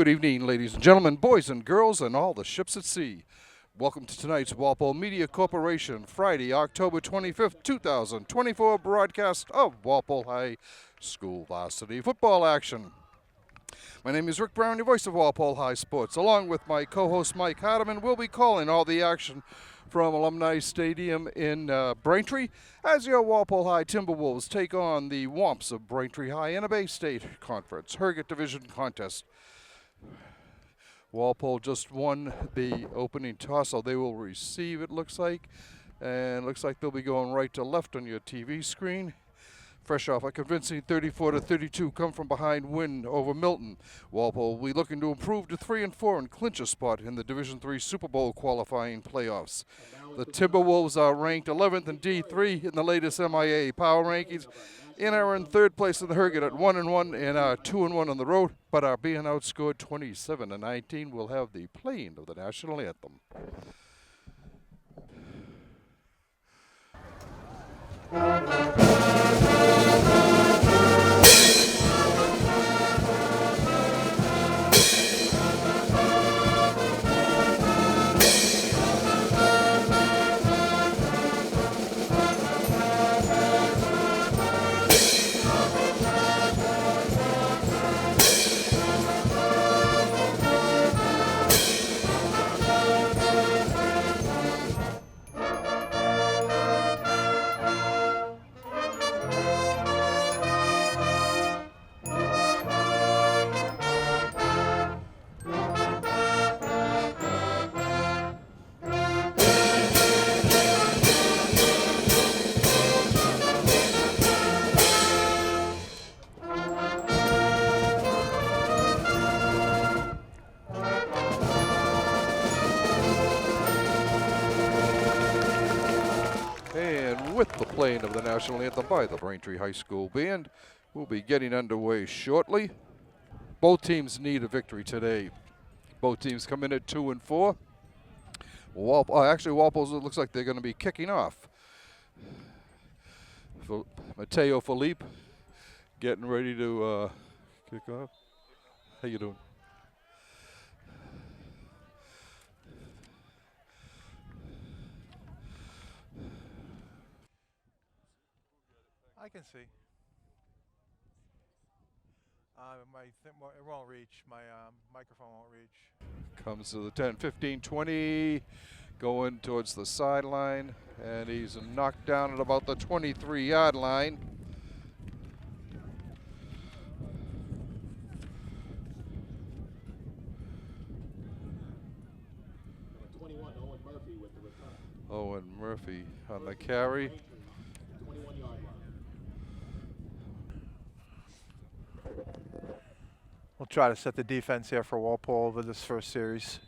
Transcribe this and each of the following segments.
Good evening, ladies and gentlemen, boys and girls, and all the ships at sea. Welcome to tonight's Walpole Media Corporation Friday, October 25th, 2024 broadcast of Walpole High School Varsity football action. My name is Rick Brown, your voice of Walpole High Sports. Along with my co-host Mike Hardiman, we'll be calling all the action from Alumni Stadium in Braintree as your Walpole High Timberwolves take on the Womps of Braintree High in a Bay State Conference Herget Division contest. Walpole just won the opening toss, so they will receive, it looks like. And it looks like they'll be going right to left on your TV screen. Fresh off a convincing 34-32 come from behind win over Milton. Walpole will be looking to improve to 3-4 and clinch a spot in the Division III Super Bowl qualifying playoffs. The Timberwolves are ranked 11th in D3 in the latest MIA power rankings and are in third place in the Herget at 1-1 and are 2-1 on the road, but are being outscored 27-19. We'll have the playing of the national anthem. With the playing of the national anthem by the Braintree High School Band, we'll be getting underway shortly. Both teams need a victory today. Both teams come in at 2-4. Actually, Walpole's, it looks like they're going to be kicking off. Mateo Felipe getting ready to kick off. How you doing? I can see. It won't reach. My microphone won't reach. Comes to the 10, 15, 20, going towards the sideline, and he's knocked down at about the 23-yard line. Owen Murphy on the carry. We'll try to set the defense here for Walpole over this first series.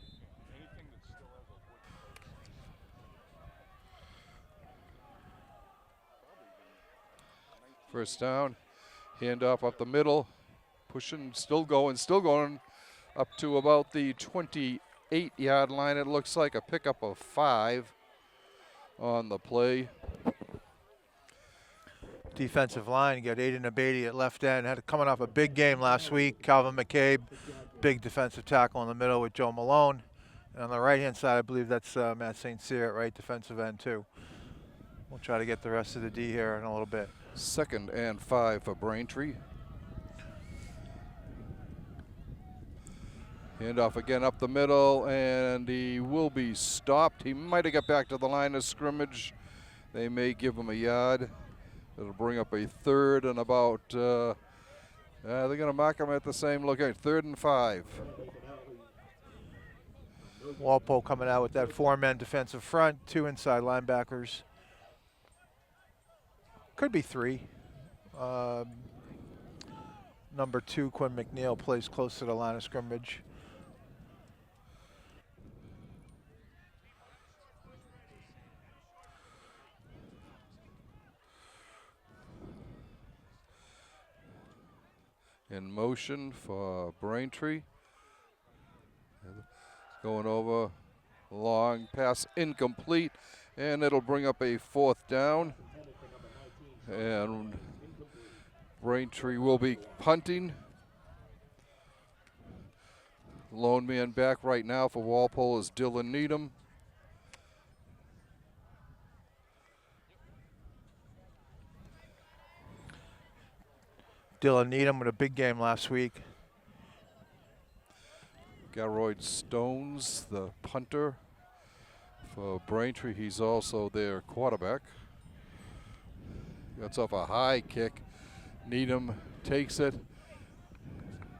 First down, handoff up the middle, pushing, still going up to about the 28-yard line. It looks like a pickup of 5 on the play. Defensive line, you got Aiden Abadi at left end. Had coming off a big game last week. Calvin McCabe, big defensive tackle in the middle with Joe Malone. And on the right-hand side, I believe that's Matt St. Cyr at right defensive end too. We'll try to get the rest of the D here in a little bit. 2nd and 5 for Braintree. Handoff again up the middle, and he will be stopped. He might have got back to the line of scrimmage. They may give him a yard. It'll bring up a 3rd and about, they're going to mark him at the same location, 3rd and 5. Walpole coming out with that 4-man defensive front, 2 inside linebackers. Could be 3. Number 2, Quinn McNeil, plays close to the line of scrimmage. In motion for Braintree. Going over, long pass incomplete, and it'll bring up a 4th down. And Braintree will be punting. Lone man back right now for Walpole is Dylan Needham. Dylan Needham with a big game last week. Garoyd Stones, the punter for Braintree. He's also their quarterback. That's off a high kick. Needham takes it.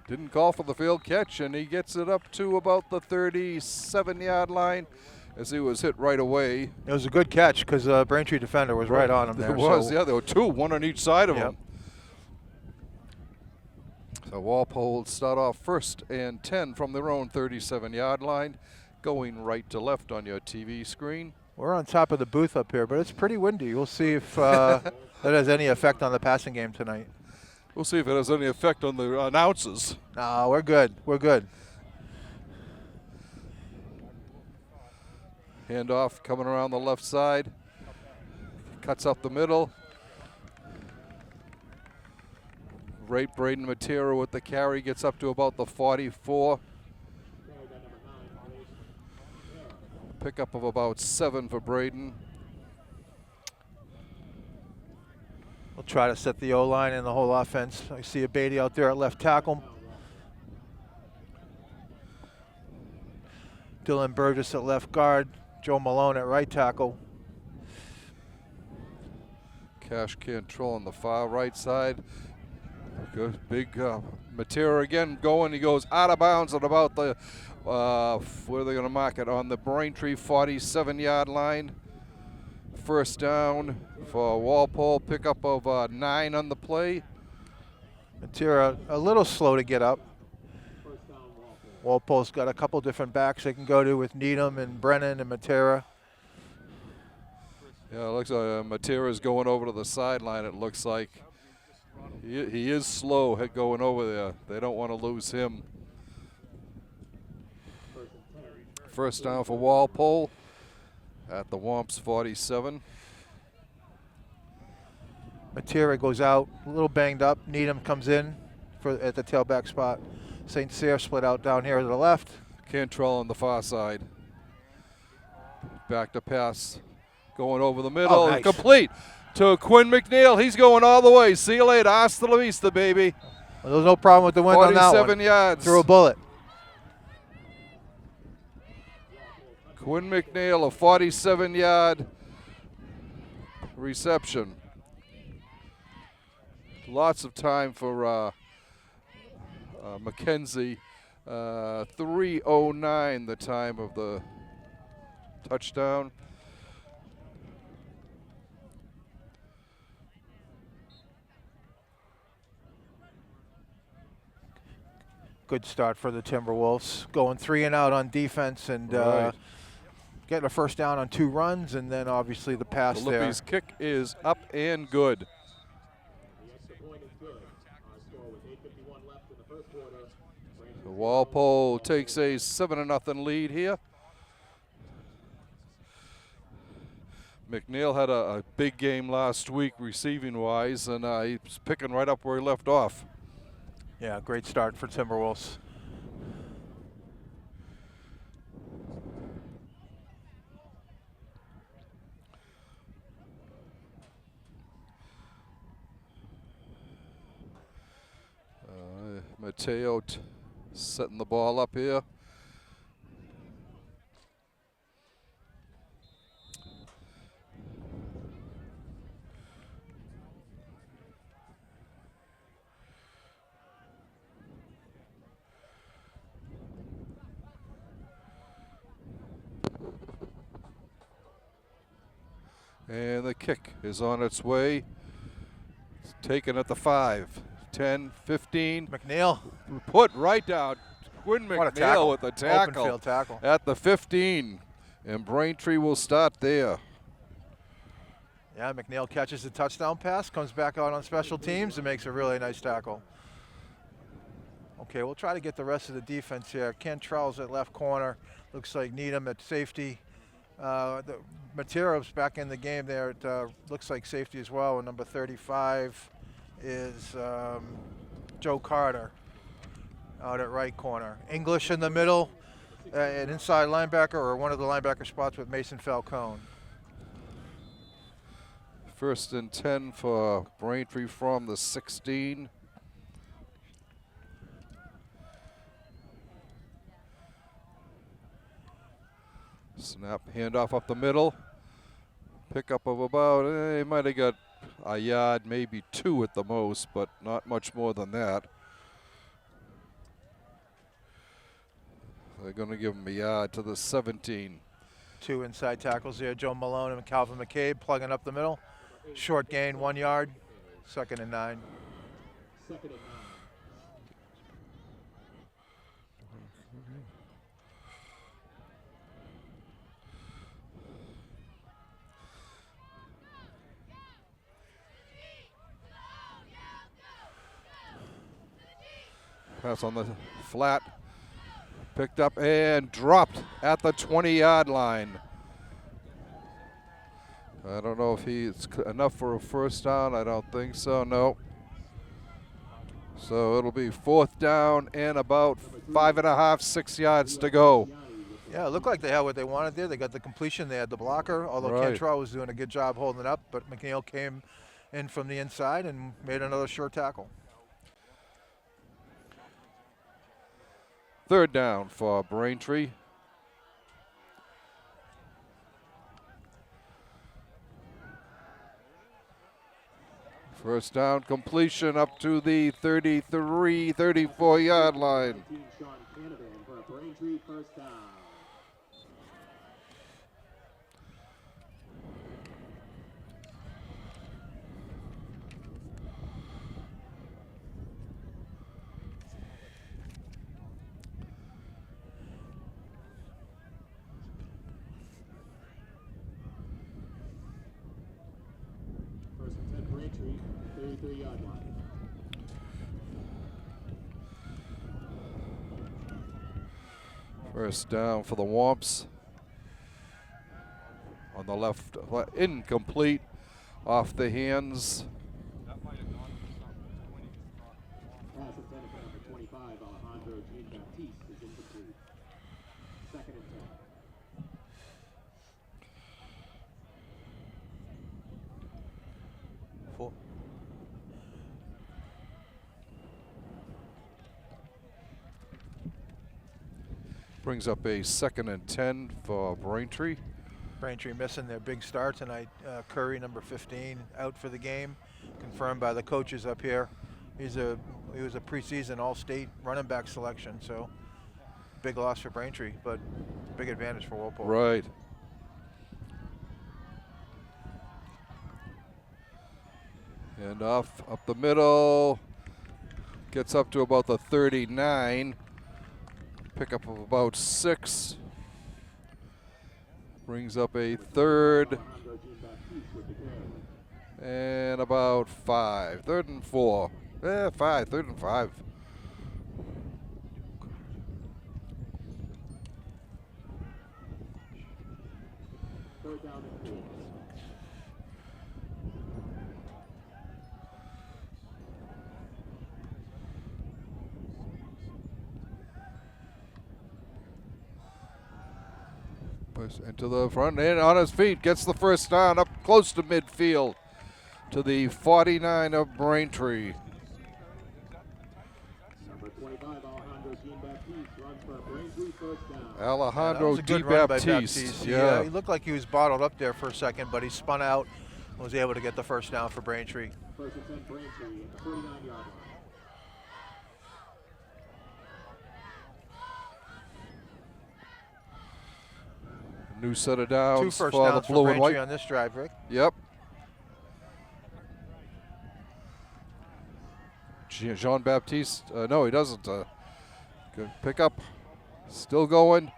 Didn't call for the field catch, and he gets it up to about the 37-yard line as he was hit right away. It was a good catch because Braintree defender was right on him there. There was, so yeah, there were two, one on each side of Yep. him. So Walpole start off 1st and 10 from their own 37-yard line, going right to left on your TV screen. We're on top of the booth up here, but it's pretty windy. We'll see if that has any effect on the passing game tonight. We'll see if it has any effect on the announcers. No, we're good. We're good. Handoff coming around the left side. Cuts up the middle. Right, Braden Matera with the carry, gets up to about the 44. Pickup of about 7 for Braden. We'll try to set the O-line and the whole offense. I see a Beatty out there at left tackle. Dylan Burgess at left guard. Joe Malone at right tackle. Cash Cantrell on the far right side. Good big Matera again going. He goes out of bounds at about the where are they going to mark it? On the Braintree 47-yard line. First down for Walpole. Pickup of 9 on the play. Matera a little slow to get up. Walpole's got a couple different backs they can go to with Needham and Brennan and Matera. Yeah, it looks like Matera's going over to the sideline, it looks like. He is slow going over there. They don't want to lose him. First down for Walpole at the Womps 47. Matera goes out, a little banged up. Needham comes in at the tailback spot. St. Cyr split out down here to the left. Cantrell on the far side. Back to pass. Going over the middle. Oh, nice. Complete to Quinn McNeil. He's going all the way. See you later. Hasta la vista, baby. Well, there was no problem with the wind on that one. 47 yards. Threw a bullet. Quinn McNeil, a 47-yard reception. Lots of time for McKenzie. 3:09 the time of the touchdown. Good start for the Timberwolves. Going 3 and out on defense and Right. getting a first down on 2 runs, and then obviously the pass there. Lippy's kick is up and good. So Walpole takes a 7-0 lead here. McNeil had a big game last week receiving-wise, and he's picking right up where he left off. Yeah, great start for Timberwolves. Mateo setting the ball up here. And the kick is on its way. It's taken at the 5, 10, 15. McNeil. Put right down. Quinn What a McNeil tackle. with the Open tackle field tackle. at the 15. And Braintree will start there. Yeah, McNeil catches the touchdown pass, comes back out on special teams, and makes a really nice tackle. Okay, we'll try to get the rest of the defense here. Cantrell's at left corner. Looks like Needham at safety. Matero's back in the game there. It looks like safety as well. And number 35 is Joe Carter. out at right corner. English in the middle, an inside linebacker or one of the linebacker spots with Mason Falcone. 1st and 10 for Braintree from the 16. Snap, handoff up the middle. Pickup of about, he might have got a yard, maybe 2 at the most, but not much more than that. They're going to give him a yard to the 17. 2 inside tackles there, Joe Malone and Calvin McCabe plugging up the middle. Short gain, 1 yard, 2nd and 9. Pass on the flat. Picked up and dropped at the 20-yard line. I don't know if he's enough for a 1st down. I don't think so, no. So it'll be 4th down and about 5.5, 6 yards to go. Yeah, it looked like they had what they wanted there. They got the completion. They had the blocker, although Right. Cantrell was doing a good job holding it up. But McNeil came in from the inside and made another sure tackle. 3rd down for Braintree. First down completion up to the 33, 34-yard line. Braintree, 33-yard line. First down for the Womps. On the left, incomplete, off the hands. Pass intended for number 25, Alejandro Jean-Baptiste, is incomplete. 2nd and 10. Brings up a 2nd and 10 for Braintree. Braintree missing their big start tonight. Curry, number 15, out for the game. Confirmed by the coaches up here. He was a preseason All-State running back selection, so big loss for Braintree, but big advantage for Walpole. Right. And off up the middle. Gets up to about the 39. Pickup of about 6. Brings up a 3rd. And about 5. 3rd and 4. 5. 3rd and 5. Third down and 4. Into the front and on his feet, gets the first down up close to midfield to the 49 of Braintree. Number 25, Alejandro Jean-Baptiste, runs for Braintree, 1st down. Alejandro That was a good run by Baptiste. Baptiste. Yeah. He looked like he was bottled up there for a second, but he spun out and was able to get the first down for Braintree. 1st and 10 Braintree at the 49-yard line. New set of 2 downs first for the downs for blue and Braintree white. on this drive, Rick. Yep. Jean Baptiste, no, he doesn't. Good pickup. Still going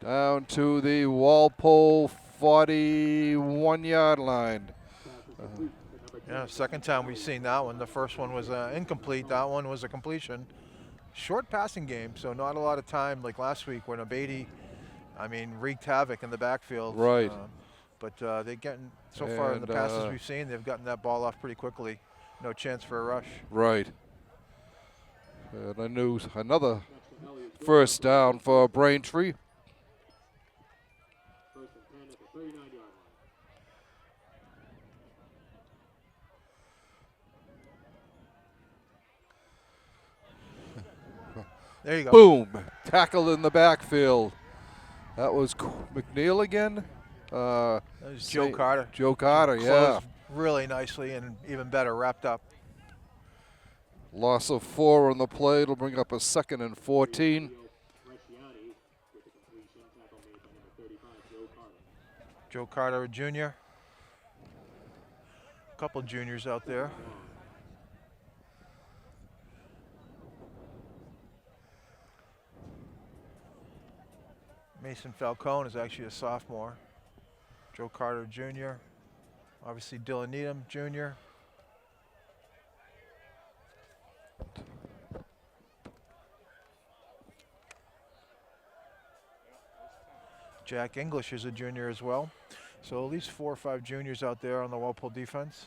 down to the Walpole 41-yard line. Yeah, 2nd time we've seen that one. The first one was incomplete. That one was a completion. Short passing game, so not a lot of time like last week when Abady, wreaked havoc in the backfield. Right. But they're getting, so far in the And, passes we've seen, they've gotten that ball off pretty quickly. No chance for a rush. Right. And another first down for Braintree. First and 10 at the 39-yard line. There you go. Boom! Tackle in the backfield. That was McNeil again. That was Joe Carter. Joe Carter, yeah. Closed really nicely and even better wrapped up. Loss of 4 on the play. It'll bring up a 2nd and 14. Bresciani with the completion. Tackle made by number 35, Joe Carter. Joe Carter, a junior. A couple juniors out there. Mason Falcone is actually a sophomore. Joe Carter Jr. Obviously Dylan Needham Jr. Jack English is a junior as well. So at least 4 or 5 juniors out there on the Walpole defense.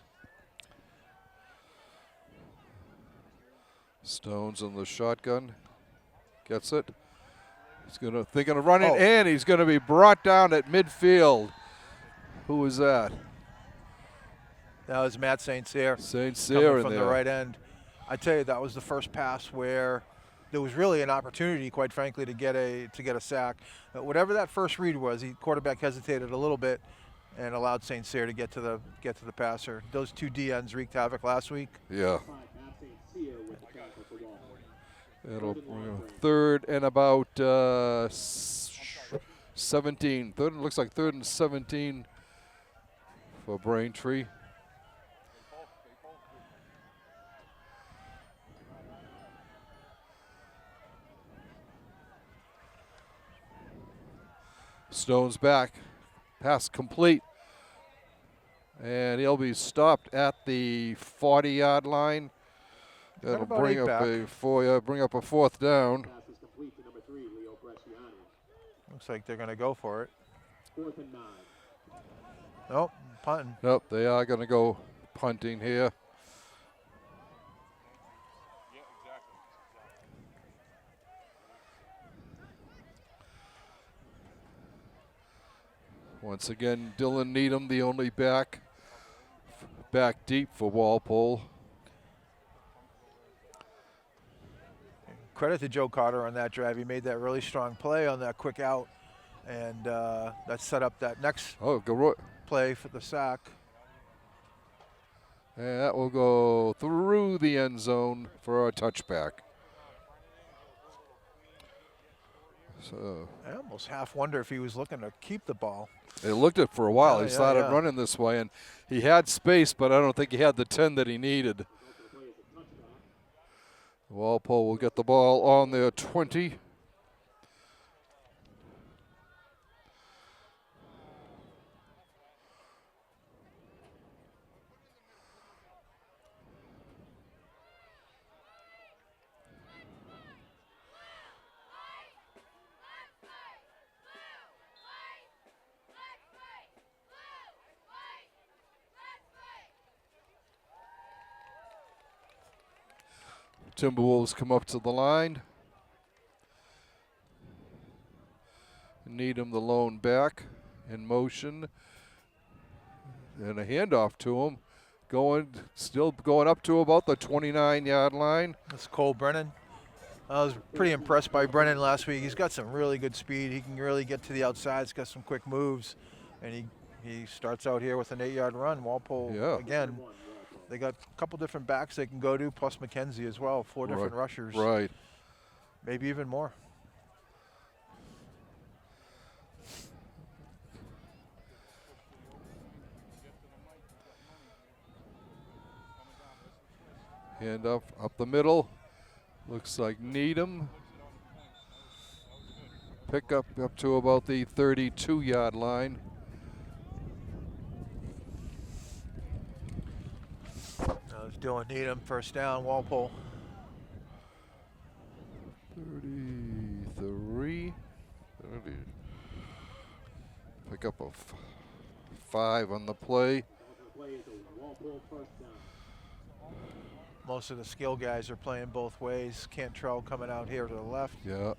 Stones in the shotgun. Gets it. He's thinking of running, Oh. and he's going to be brought down at midfield. Who was that? That was Matt St. Cyr St. coming Cyr in from there. the right end. I tell you, that was the first pass where there was really an opportunity, quite frankly, to get a sack. Whatever that first read was, the quarterback hesitated a little bit and allowed St. Cyr to get to the passer. Those 2 D ends wreaked havoc last week. Yeah. Matt St. Cyr with the tackle for Walpole. It'll bring a 3rd and about 17. Looks like 3rd and 17 for Braintree. Stone's back. Pass complete. And he'll be stopped at the 40-yard line. That'll about bring 8 up back. bring up a 4th down. Pass is complete to number 3, Leo Bresciani. Looks like they're going to go for it. 4th and 9. Nope, punting. Nope, they are going to go punting here. Once again, Dylan Needham, the only back deep for Walpole. Credit to Joe Carter on that drive. He made that really strong play on that quick out, and that set up that next play for the sack. And that will go through the end zone for a touchback. So I almost half wonder if he was looking to keep the ball. they looked at it for a while. Yeah, He yeah, started yeah. running this way, and he had space, but I don't think he had the 10 that he needed. Walpole will get the ball on their 20. Timberwolves come up to the line. Needham, the lone back, in motion. And a handoff to him. Still going up to about the 29-yard line. That's Cole Brennan. I was pretty impressed by Brennan last week. He's got some really good speed. He can really get to the outside. He's got some quick moves. And he starts out here with an 8-yard run. Walpole, Yeah. again, they got a couple different backs they can go to, plus McKenzie as well. 4 different rushers. Right. Maybe even more. Hand up the middle. Looks like Needham. Pick up to about the 32-yard line. It's Dylan Needham, first down, Walpole. 33. 30. Pick up a 5 on the play. Play is a Walpole first down. Most of the skill guys are playing both ways. Cantrell coming out here to the left. Yeah.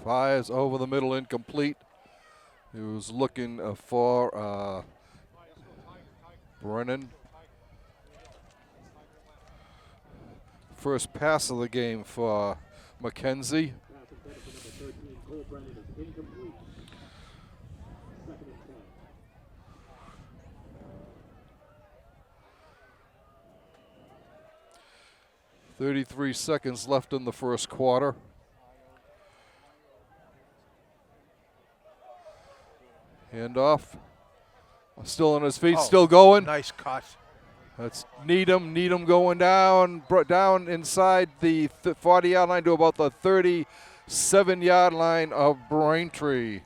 Fires over the middle, incomplete. He was looking for Brennan. First pass of the game for McKenzie. Pass intended for number 13, Cole Brennan, is incomplete. 2nd and 10. 33 seconds left in the first quarter. Handoff. Still on his feet, Oh, still going. Nice cut. That's Needham. Needham going down, down inside the 40-yard line to about the 37-yard line of Braintree.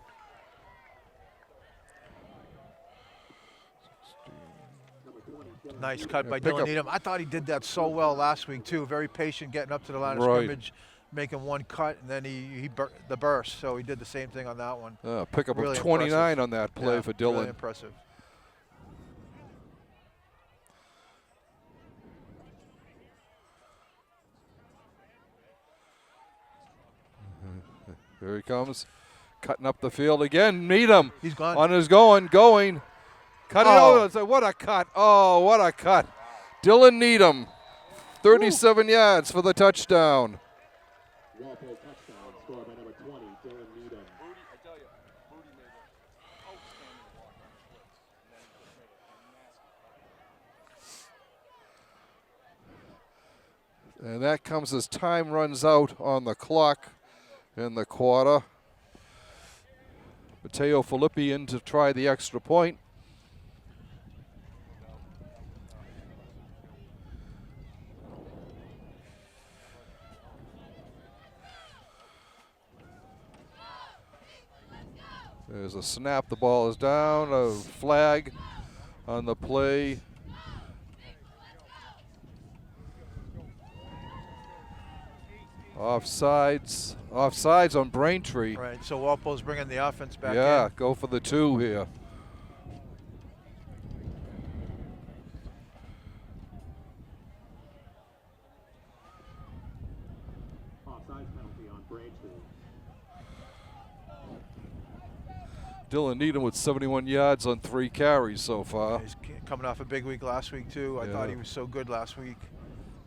Nice cut by pick Dylan up. Needham. I thought he did that so well last week too. Very patient, getting up to the line of Right. scrimmage, making one cut, and then he the burst. So he did the same thing on that one. Pick up Really of 29 impressive. on that play Yeah, for Dylan. Really impressive. Here he comes, cutting up the field again. Needham He's gone. on his going. Cut it Oh. over. Say, what a cut. Oh, what a cut. Dylan Needham, 37 yards for the touchdown. Walpole touchdown scored by number 20, Dylan Needham. And that comes as time runs out on the clock in the quarter. Mateo Filippi in to try the extra point. There's a snap, the ball is down, a flag on the play. Offsides on Braintree. Right. So Walpole's bringing the offense back Yeah, in. go for the 2 here. Offsides penalty on Braintree. Dylan Needham with 71 yards on 3 carries so far. He's coming off a big week last week too. I thought Yeah. he was so good last week,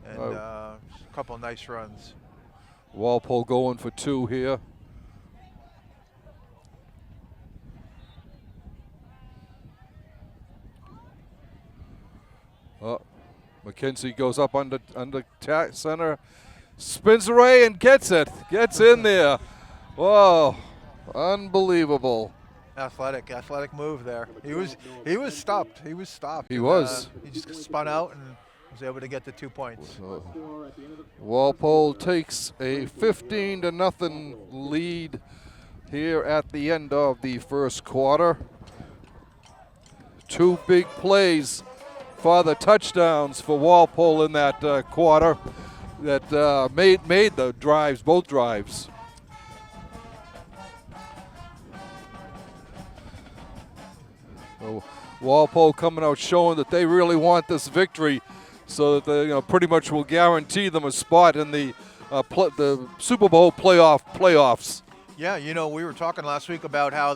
and Oh. a couple of nice runs. Walpole going for 2 here. McKenzie goes up under center, spins away and gets it. Gets in there. Whoa, unbelievable. Athletic move there. He was stopped. He was stopped. He And, was. he just spun out and was able to get the 2 points. Score at the end of the Walpole takes a 15-0 lead here at the end of the first quarter. 2 big plays for the touchdowns for Walpole in that quarter that made the drives, both drives. So Walpole coming out showing that they really want this victory, so that they pretty much will guarantee them a spot in the Super Bowl playoffs. Yeah, we were talking last week about how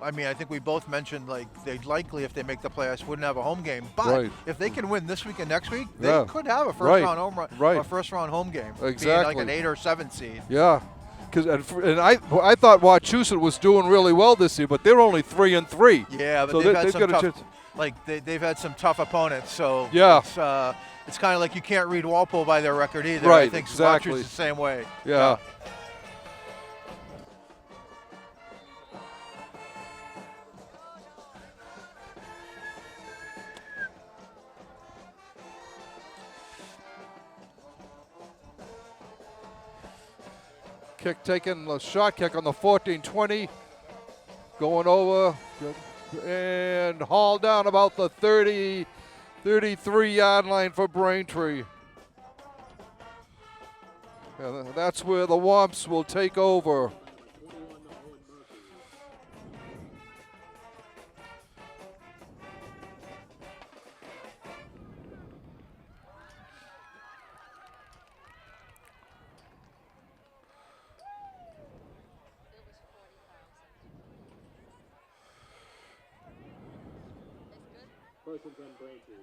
I think we both mentioned like they'd likely, if they make the playoffs, wouldn't have a home game. But Right. if they can win this week and next week, they Yeah. could have a Right. first round home run, Right. or first round home game. Being Exactly. like an 8 or 7 seed. Yeah, and I thought Wachusett was doing really well this year, but they're only 3-3. Yeah, but So they've had they've some got a tough, chance. they've had some tough opponents. So Yeah. it's kind of like you can't read Walpole by their record either. Right, I think exactly. Swachu's the same way. Yeah. Kick taken, a shot kick on the 14-20. Going over and hauled down about the 33-yard line for Braintree. And that's where the Womps will take over. First and 10, Braintree.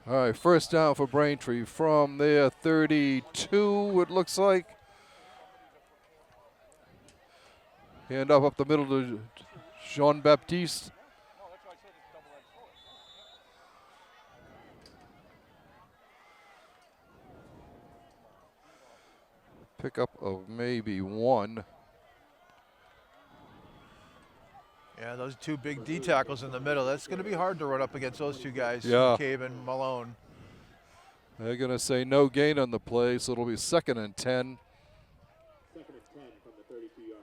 All right, first down for Braintree from their 32, it looks like. Hand off up the middle to Jean-Baptiste. Pickup of maybe one. Yeah, those two big D tackles in the middle. That's going to be hard to run up against those two guys, Yeah. McCabe and Malone. They're going to say no gain on the play, so it'll be 2nd and 10. Second and 10 from the 32-yard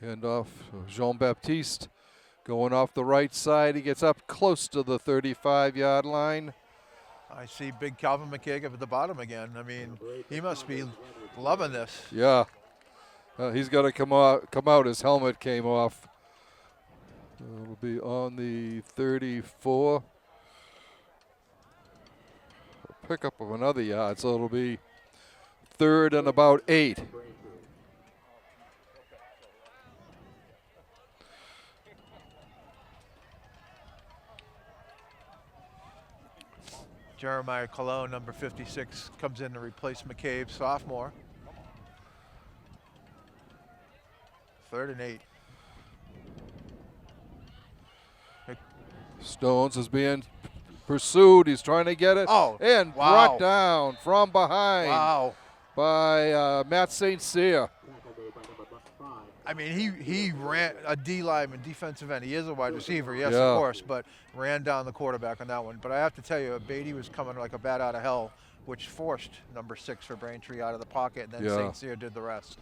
line. Hand off Jean-Baptiste. Going off the right side. He gets up close to the 35-yard line. I see big Calvin McCabe up at the bottom again. I mean, he must be loving this. Yeah. He's got to come out. His helmet came off. It'll be on the 34. Pickup of another yard, so it'll be 3rd and about 8. Jeremiah Cologne, number 56, comes in to replace McCabe, sophomore. 3rd and 8. Stones is being pursued. He's trying to get it. Oh, and wow. brought down from behind Wow. by Matt St. Cyr. I mean, he ran a D lineman, defensive end. He is a wide receiver, yes, Yeah. of course, but ran down the quarterback on that one. But I have to tell you, Beatty was coming like a bat out of hell, which forced number 6 for Braintree out of the pocket, and then Yeah. St. Cyr did the rest.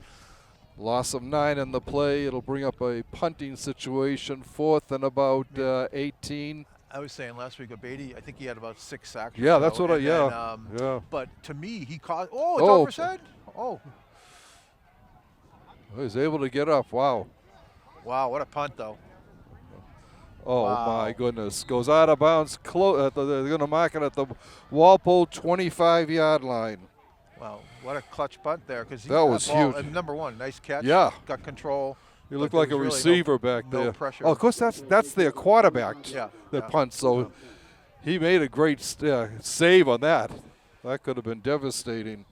Loss of 9 in the play. It'll bring up a punting situation, 4th and about 18. I was saying last week, Beatty, I think he had about 6 sacks. or Yeah, so, that's what and yeah. But to me, he caught. Oh, it's Oh. over said. Oh, He was able to get up. Wow. wow, what a punt though. Oh, Wow. my goodness. Goes out of bounds. They're going to mark it at the Walpole 25-yard line. Wow, what a clutch punt there. Because That was huge. And number 1, nice catch. Yeah. Got control. He looked But like a there was really receiver back no there. pressure. Oh, of course, that's their quarterback Yeah, that yeah. punts. So he made a great save on that. That could have been devastating.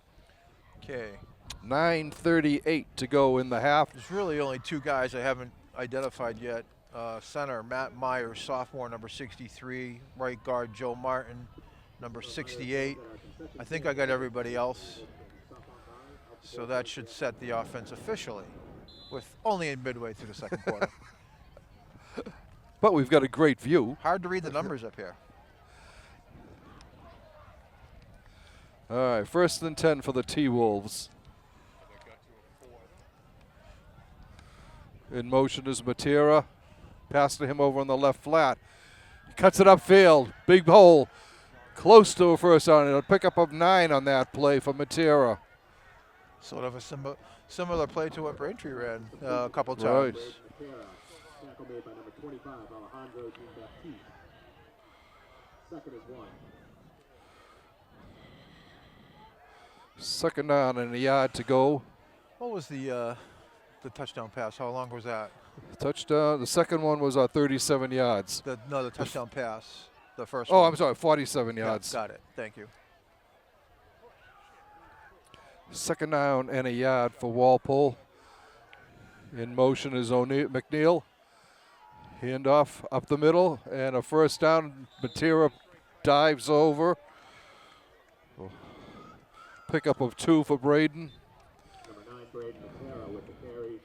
Okay. 9:38 to go in the half. There's really only 2 guys I haven't identified yet. Center, Matt Myers, sophomore, number 63. Right guard, Joe Martin, number 68. I think I got everybody else. So that should set the offense officially, with only in midway through the second quarter. But we've got a great view. Hard to read the numbers up here. All right, 1st and 10 for the T-Wolves. In motion is Matera. Pass to him over on the left flat. He cuts it upfield. Big hole. Close to a first down. A pickup of 9 on that play for Matera. Sort of a similar play to what Braintree ran a couple Right. times. Tackle made by number 25, Alejandro Jean-Baptiste. 2nd is 1. 2nd down and a yard to go. What was the touchdown pass? How long was that? Touchdown. The second one was 37 yards. The touchdown pass. The first Oh, one. I'm sorry, 47 Yeah, yards. got it. Thank you. 2nd down and a yard for Walpole. In motion is McNeil. Handoff up the middle and a first down. Matera dives over. Pickup of 2 for Braden. Number 9, Braden Matera with the carry.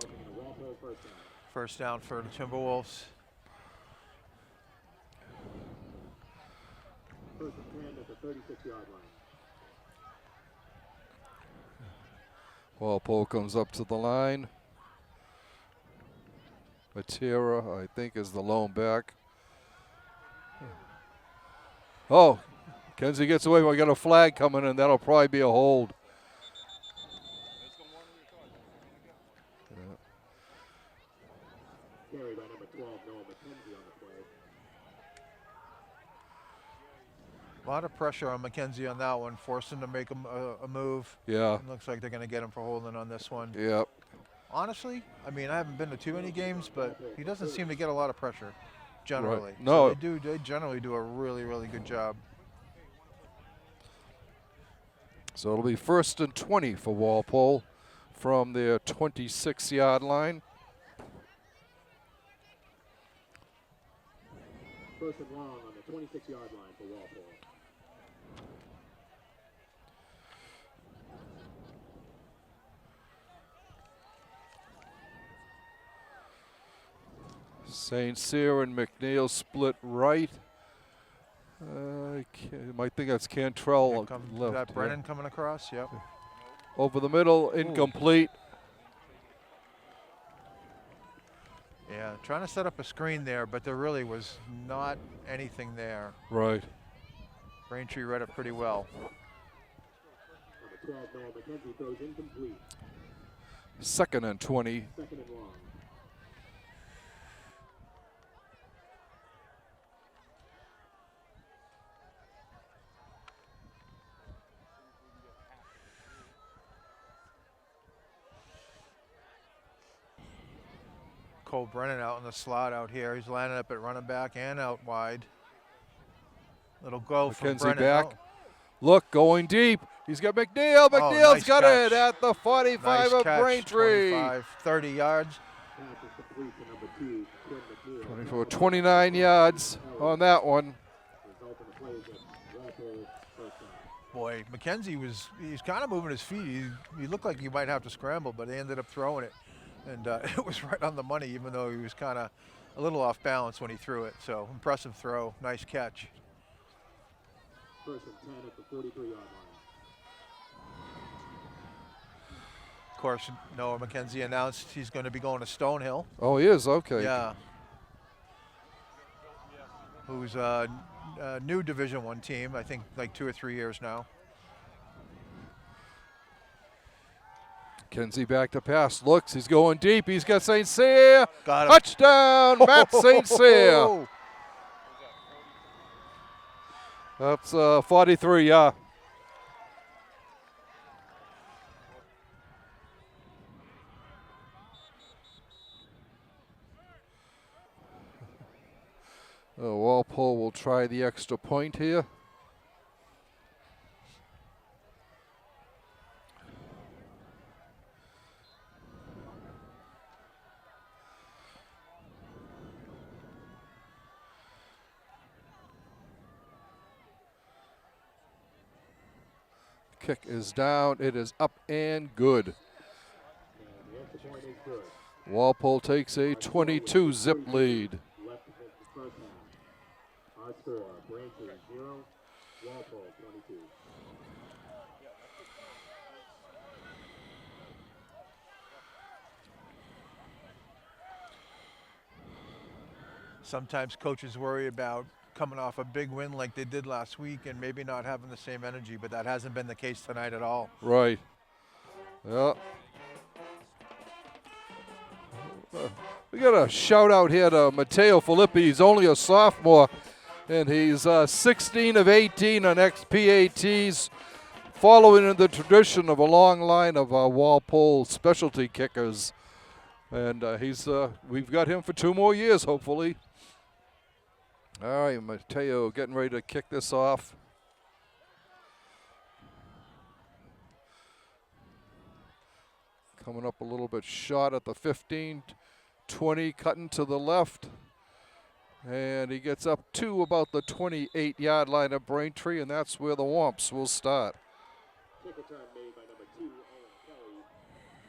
Opening the Walpole first down. First down for the Timberwolves. 1st and 10 at the 36-yard line. Walpole comes up to the line. Matera, I think, is the lone back. Oh, Kenzie gets away. We got a flag coming in. That'll probably be a hold. Carry by number 12, Noah McKenzie on the play. A lot of pressure on McKenzie on that one. Forced him to make a move. Yeah. It looks like they're going to get him for holding on this one. Yep. Honestly, I mean, I haven't been to too many games, but he doesn't seem to get a lot of pressure, generally. Right. No. So they generally do a really, really good job. So it'll be 1st and 20 for Walpole from their 26-yard line. First and long on the 26-yard line for Walpole. St. Cyr and McNeil split right. I think that's Cantrell Is left. that Brennan coming across? Yep. Over the middle, incomplete. Yeah, trying to set up a screen there, but there really was not anything there. Right. Braintree read it pretty well. Number 12, Noah McKenzie throws incomplete. 2nd and 20. 2nd and long. Cole Brennan out in the slot out here. He's lining up at running back and out wide. Little go from McKenzie Brennan. back. Oh, Look, going deep. He's got McNeil. McNeil's nice got catch. it at the 45 nice of catch, Braintree. 25, 30 yards. Pass is complete to number 2, Quinn McNeil. 24, 29 yards on that one. Result in the play is a Walpole first down. Boy, McKenzie he's kind of moving his feet. He looked like he might have to scramble, but he ended up throwing it. And it was right on the money, even though he was kind of a little off balance when he threw it. So impressive throw, nice catch. First and 10 at the 43-yard line. Of course, Noah McKenzie announced he's going to be going to Stonehill. Oh, he is? Okay. Yeah. Who's a new Division I team, I think like 2 or 3 years now. McKenzie back to pass. Looks, he's going deep. He's got St. Cyr. Got him. Touchdown, Matt St. Cyr. That's 43, yeah. Walpole will try the extra point here. Kick is down. It is up and good. And the extra point is good. Walpole takes a 22 zip lead. Left to finish the first half. Our score, Braintree 0, Walpole 22. Sometimes coaches worry about coming off a big win like they did last week and maybe not having the same energy, but that hasn't been the case tonight at all. Right. Yeah. We got a shout out here to Matteo Filippi. He's only a sophomore, and he's 16 of 18 on XPATs, following in the tradition of a long line of Walpole specialty kickers. And we've got him for 2 more years, hopefully. All right, Matteo getting ready to kick this off. Coming up a little bit short at the 15, 20, cutting to the left. And he gets up to about the 28-yard line of Braintree, and that's where the Womps will start. Kick return made by number 2, Owen Kelly.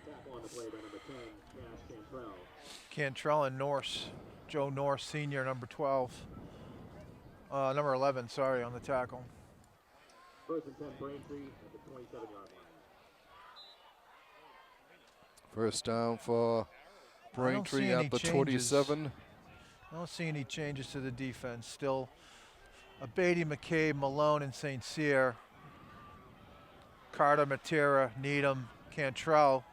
Tackle on the play by number 10, Cash Cantrell. Cantrell and Norse, Joe Norse, senior, number 12. Number 11, sorry, on the tackle. First and 10, Braintree at the 27-yard line. First down for Braintree see at any the changes. 27. I don't see any changes to the defense. Still, Beatty, McCabe, Malone, and St. Cyr. Carter, Matera, Needham, Cantrell,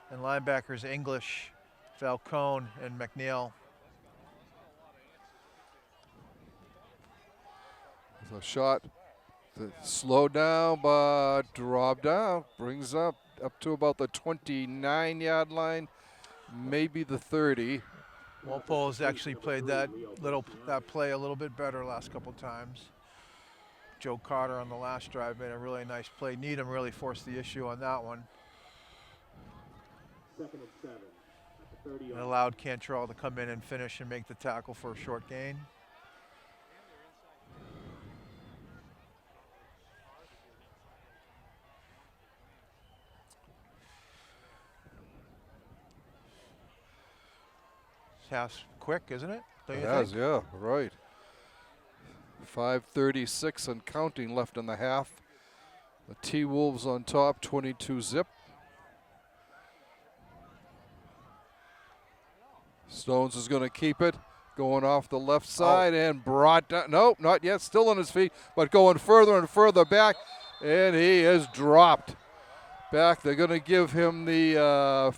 and linebackers English, Falcone, and McNeil. There's a shot Slow down, but drop down. Brings up to about the 29-yard line, maybe the 30. Walpole's actually played that play a little bit better last couple times. Joe Carter on the last drive made a really nice play. Needham really forced the issue on that one. 2nd and 7 at the 30. And allowed Cantrell to come in and finish and make the tackle for a short gain. Half's quick, isn't it? Don't It you has, think? yeah, right. 5:36 and counting left in the half. The T-Wolves on top, 22 zip. Stones is going to keep it. Going off the left side and brought down. Nope, not yet. Still on his feet, but going further and further back. And he is dropped back. They're going to give him the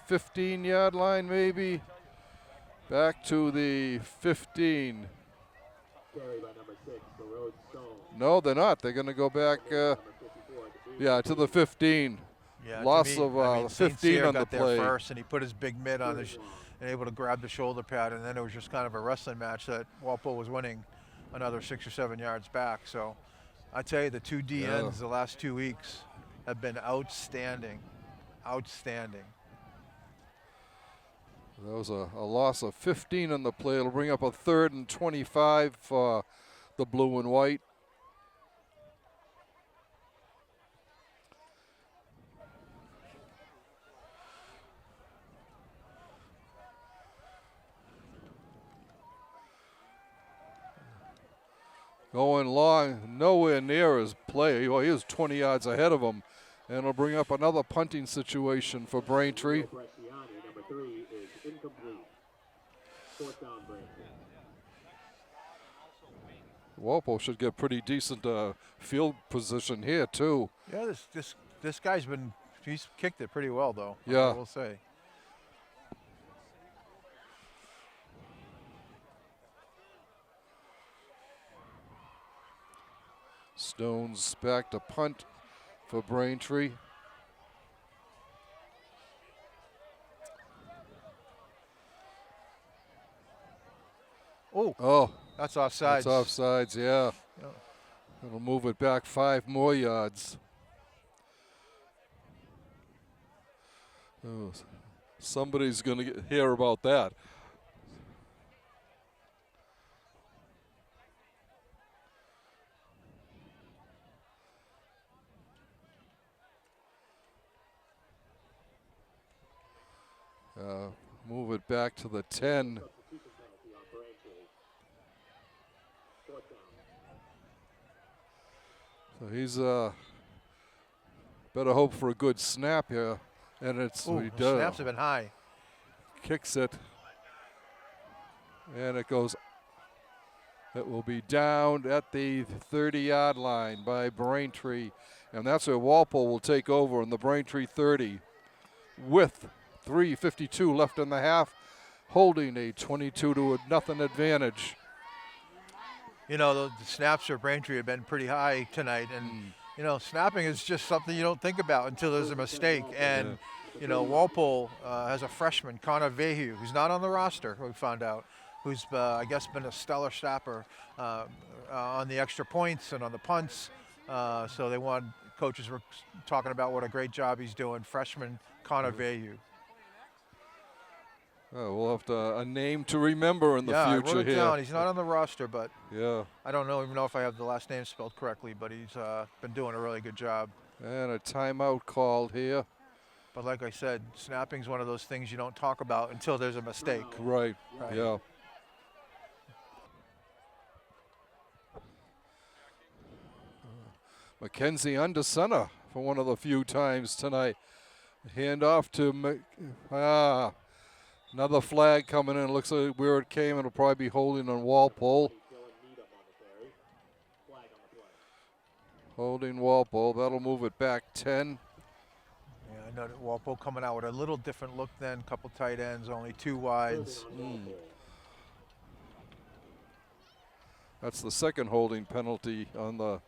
15-yard line maybe. Back to the 15. Carry by number 6, the Road Stone. No, they're not. They're going to go back, Number 54, yeah, to the 15. Yeah, Loss to me, of I mean, 15 St. Cyr on the got there play. first, and he put his big mitt on and able to grab the shoulder pad, and then it was just kind of a wrestling match that Walpole was winning another 6 or 7 yards back. So I tell you, the two DNs the last 2 weeks have been outstanding, outstanding. That was a loss of 15 on the play. It'll bring up a 3rd and 25 for the blue and white. Going long, nowhere near his play. Well, he was 20 yards ahead of him. And it'll bring up another punting situation for Braintree. Bresciani, number 3, is incomplete. 4th down, Braintree. Walpole should get pretty decent field position here, too. Yeah, this guy's he's kicked it pretty well, though. Yeah. I will say. Stones back to punt for Braintree. Oh, That's offsides. that's offsides, yeah. It'll move it back 5 more yards. Oh, somebody's going to hear about that. Move it back to the 10. Substitution penalty on Braintree. 4th down. So he's better hope for a good snap here. And it's Ooh, he the does. snaps have been high. Kicks it. And it goes. It will be down at the 30-yard line by Braintree. And that's where Walpole will take over in the Braintree 30 with 3:52 left in the half, holding a 22-0 advantage. You know, the snaps for Braintree have been pretty high tonight, and you know, snapping is just something you don't think about until there's a mistake. And you know, Walpole has a freshman, Connor Vahue, who's not on the roster. We found out, who's I guess been a stellar snapper on the extra points and on the punts. So coaches were talking about what a great job he's doing. Freshman Connor Vahue. Oh, we'll have a name to remember in the I future wrote it here. down. He's not on the roster, but Yeah. I don't even know if I have the last name spelled correctly, but he's been doing a really good job. And a timeout called here. But like I said, snapping's one of those things you don't talk about until there's a mistake. Right. Right. Yeah. Mackenzie under center for one of the few times tonight. Hand off to another flag coming in. Looks like where it came. It'll probably be holding on Walpole. Holding Walpole. That'll move it back 10. Yeah, I know that Walpole coming out with a little different look then. Couple tight ends, only 2 wides. That's the second holding penalty on the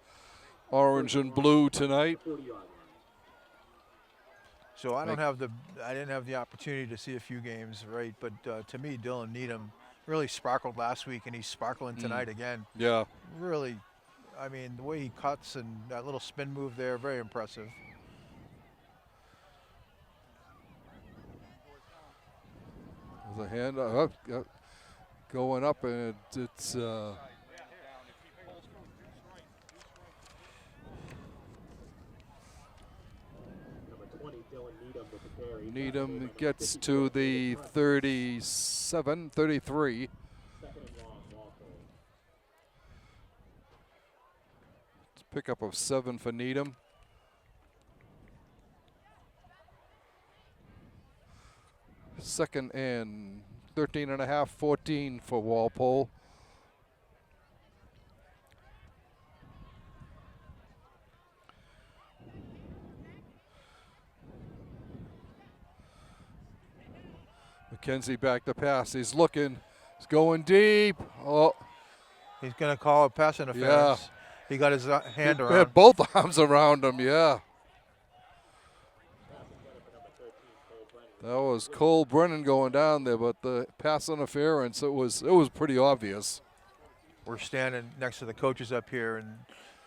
orange and blue tonight. 40-yard line. So I didn't have the opportunity to see a few games, right? But to me, Dylan Needham really sparkled last week, and he's sparkling tonight again. Yeah. Really, I mean, the way he cuts and that little spin move there, very impressive. There's a hand going up, and it's Number 20, Dylan Needham with the carry. Needham gets to the 33. Second and long, Walpole. Pickup of 7 for Needham. Second and 13.5, 14 for Walpole. McKenzie back to pass. He's looking. He's going deep. Oh, He's going to call a pass interference. He got his hand he around. had both arms around him. Yeah. That was Cole Brennan going down there, but the pass interference, it was pretty obvious. We're standing next to the coaches up here, and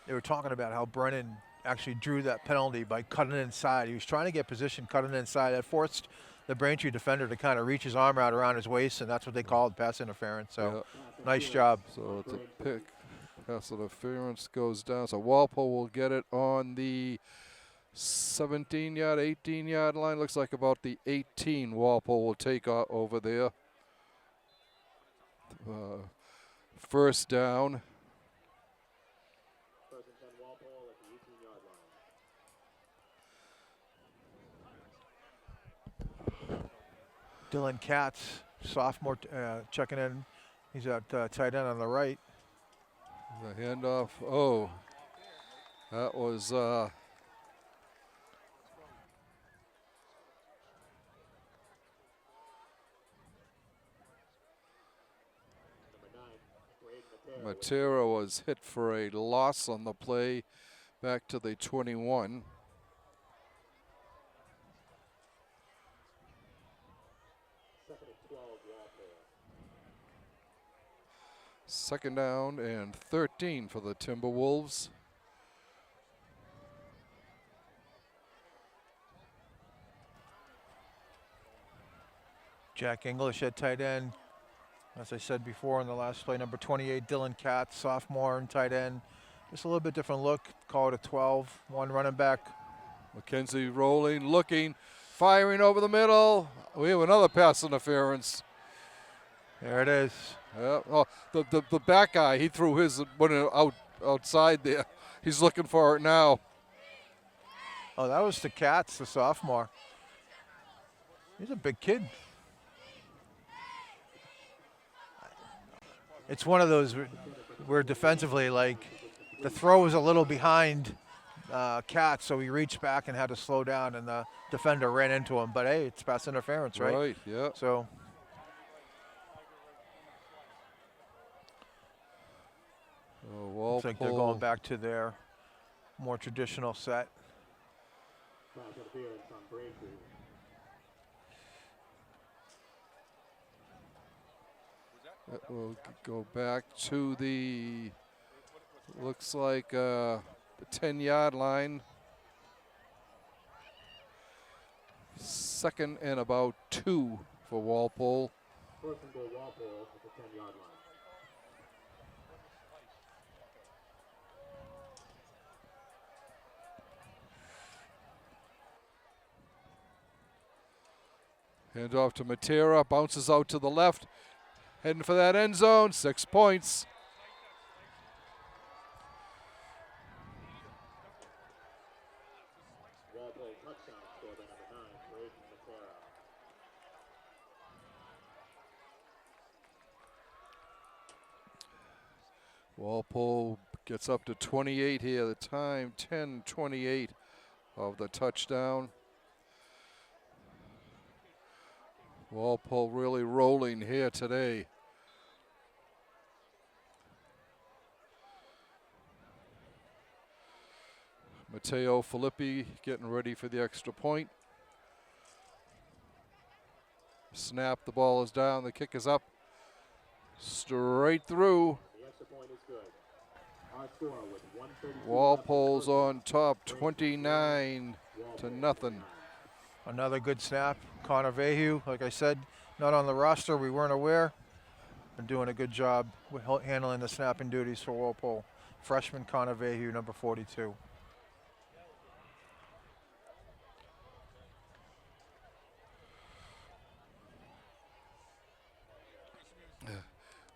they were talking about how Brennan actually drew that penalty by cutting inside. He was trying to get position, cutting inside. That forced the Braintree defender to kind of reach his arm out around his waist, and that's what they called pass interference. So, nice job. So it's a pick. Pass interference goes down. So Walpole will get it on the 17-yard, 18-yard line. Looks like about the 18 Walpole will take over there. First down. First and 10, Walpole at the 18-yard line. Dylan Katz, sophomore, checking in. He's at tight end on the right. The handoff. Oh, that was Matera was hit for a loss on the play back to the 21. Second and 12, Walpole. Second down and 13 for the Timberwolves. Jack English at tight end. As I said before in the last play, number 28, Dylan Katz, sophomore and tight end. Just a little bit different look. Call it a 12, one running back. McKenzie rolling, looking, firing over the middle. We have another pass interference. There it is. Yeah. Oh, the back guy, he threw his one outside there. He's looking for it now. Oh, that was to Katz, the sophomore. He's a big kid. It's one of those where defensively, like, the throw was a little behind Katz, so he reached back and had to slow down, and the defender ran into him. But, hey, it's pass interference, right? Right, yeah. So looks like they're going back to their more traditional set. Pass interference on Braintree. We'll go back to the, looks like the 10-yard line. Second and about 2 for Walpole. First and goal, Walpole at the 10-yard line. Hand off to Matera, bounces out to the left. Heading for that end zone, 6 points. Walpole touchdown scored by number 9, Braden Matera. Walpole gets up to 28 here. The time, 10:28 of the touchdown. Walpole really rolling here today. Matteo Filippi getting ready for the extra point. Snap, the ball is down, the kick is up. Straight through. The extra point is good. Our score with 1:32 Walpole's left in the on top, 29 to nothing. Another good snap. Connor Vahue, like I said, not on the roster. We weren't aware. Been doing a good job with handling the snapping duties for Walpole. Freshman Connor Vahue, number 42.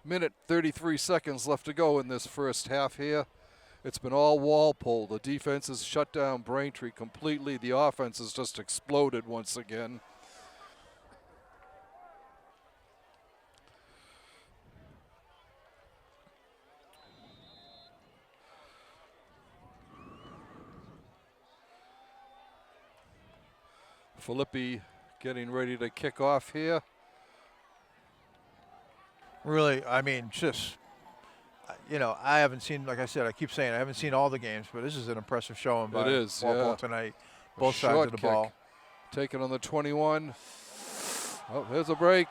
Minute 33 seconds left to go in this first half here. It's been all Walpole. The defense has shut down Braintree completely. The offense has just exploded once again. Filippi getting ready to kick off here. Really, I mean, just, you know, I haven't seen, like I said, I keep saying I haven't seen all the games, but this is an impressive showing by Walpole tonight. Both sides of the ball. Taken on the 21. Oh, there's a break.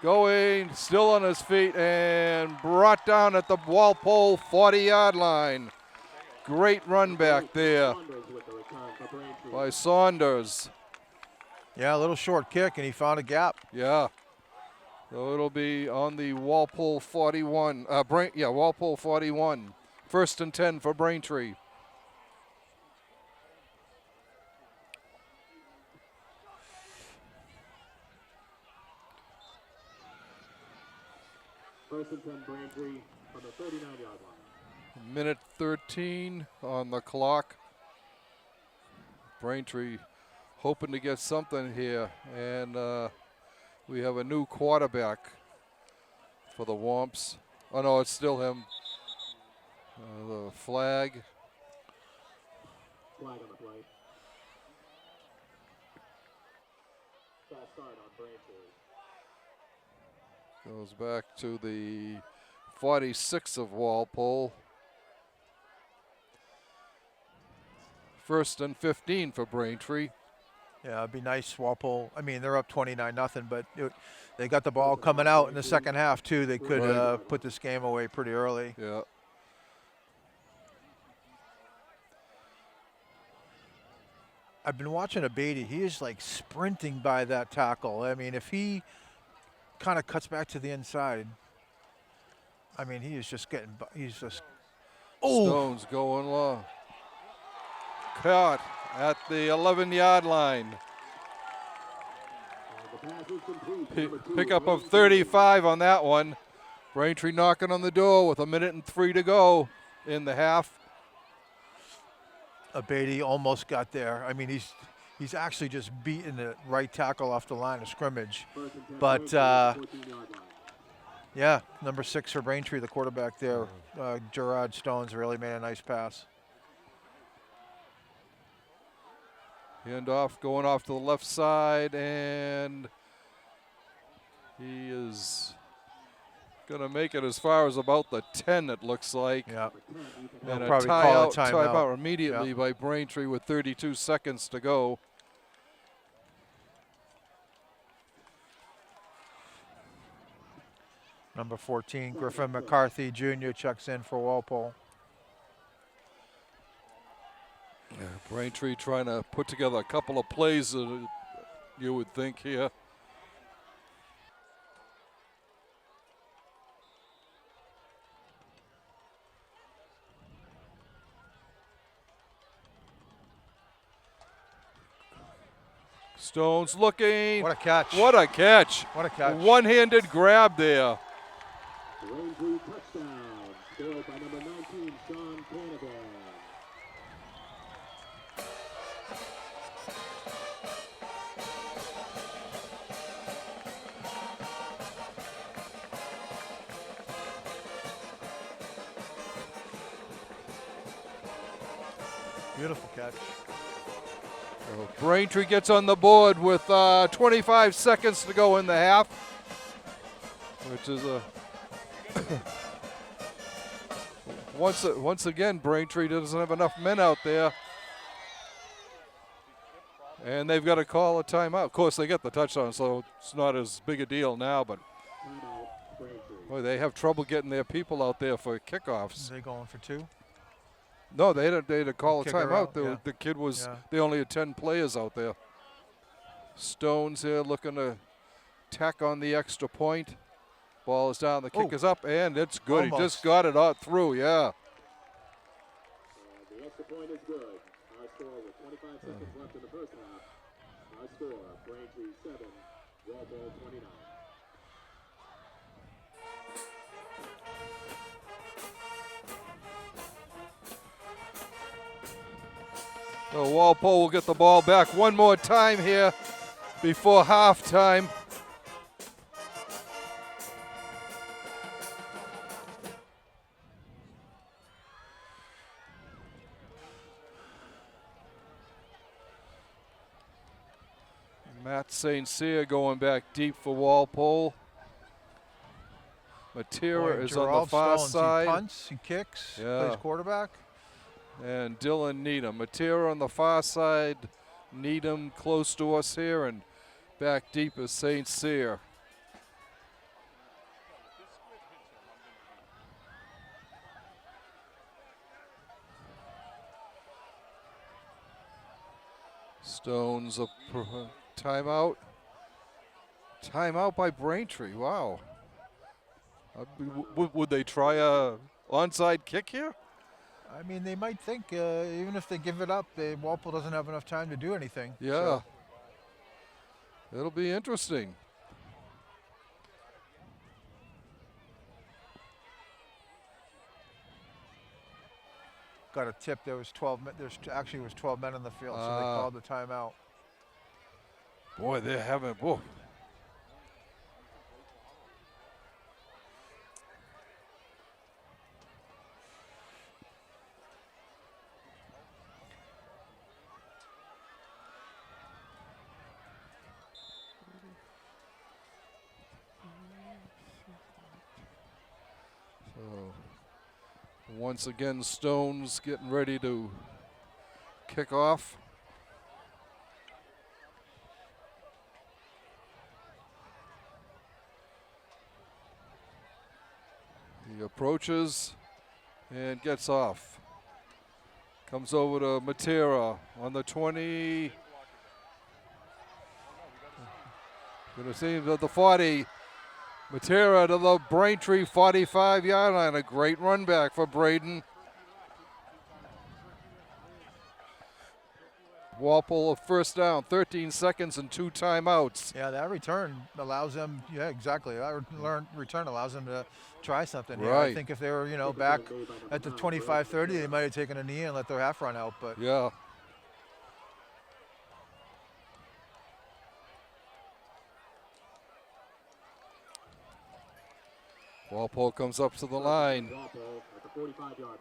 Going, still on his feet, and brought down at the Walpole 40-yard line. Great run back there by Saunders. Yeah, a little short kick, and he found a gap. Yeah. So it'll be on the Walpole 41. Walpole 41. 1st and 10 for Braintree. First and 10 Braintree from the 39-yard line. Minute 13 on the clock. Braintree hoping to get something here, and we have a new quarterback for the Womps. Oh no, it's still him. The flag. Flag on the play. Fast start on Braintree. Goes back to the 46 of Walpole. 1st and 15 for Braintree. Yeah, it'd be nice, Walpole. I mean, they're up 29-0, but they got the ball coming out in the second half, too. They could put this game away pretty early. Yeah. I've been watching Abadi. He is, like, sprinting by that tackle. I mean, if he kind of cuts back to the inside, I mean, he is just getting – he's just – oh! Stones going long. Caught at the 11-yard line. Pickup of 35 on that one. Braintree knocking on the door with 1:03 to go in the half. Abadi almost got there. I mean, he's actually just beating the right tackle off the line of scrimmage. But, yeah, number 6 for Braintree, the quarterback there. Gerard Stones really made a nice pass. Handoff going off to the left side, and he is going to make it as far as about the 10, it looks like. Yeah. And a probably call a timeout immediately by Braintree with 32 seconds to go. Number 14, Griffin McCarthy Jr. checks in for Walpole. Yeah, Braintree trying to put together a couple of plays that you would think here. Stones looking. What a catch. What a catch. What a catch. One-handed grab there. Braintree touchdown. Scored by number 19, Sean Canavan. Beautiful catch. Braintree gets on the board with 25 seconds to go in the half, which is a once again Braintree doesn't have enough men out there. And they've got to call a timeout. Of course, they get the touchdown, so it's not as big a deal now. But Timeout, Braintree. boy, they have trouble getting their people out there for kickoffs. Are they going for 2? No, they had to call a Kick her timeout. out, yeah. The kid was. Yeah. They only had 10 players out there. Stones here looking to tack on the extra point. Ball is down. The kick Oh. is up, and it's good. He Almost. just got it out through. Yeah. And the extra point is good. Our score with 25 seconds left in the first half. Our score, Braintree 7, Walpole 29. So Walpole will get the ball back one more time here before halftime. Matt St. Cyr going back deep for Walpole. Matera is on the Gerald far Stones, side. He punts, he kicks, Yeah. plays quarterback. And Dylan Needham. Matera on the far side. Needham close to us here, and back deep is St. Cyr. Stones a timeout. Timeout by Braintree. Wow. Would they try a onside kick here? I mean, they might think even if they give it up, Walpole doesn't have enough time to do anything. Yeah. So, It'll be interesting. got a tip. There was 12. Actually was 12 men on the field, so they Ah. called the timeout. Boy, they're having. Whoa. So, once again, Stones getting ready to kick off. He approaches and gets off. Comes over to Matera on the 20. Gonna see him at the 40. Matera to the Braintree 45-yard line. A great run back for Braden. Walpole a first down, 13 seconds and 2 timeouts. Yeah, that return allows them. Yeah, exactly. That return allows them to try something here. Right. I think if they were, back at the 25-30, they might have taken a knee and let their half run out. But Yeah. Walpole comes up to the line. Walpole at the 45-yard line.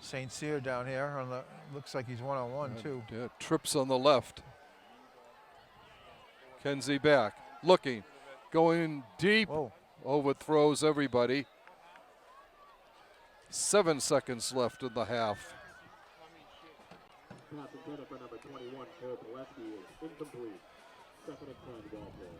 St. Cyr down here on the looks like he's one-on-one too. Yeah, trips on the left. Kenzie back, looking, going deep, Whoa. overthrows everybody. 7 seconds left in the half. Pass intended for number 21, Cole Pileski, is incomplete. 2nd and 10, Walpole.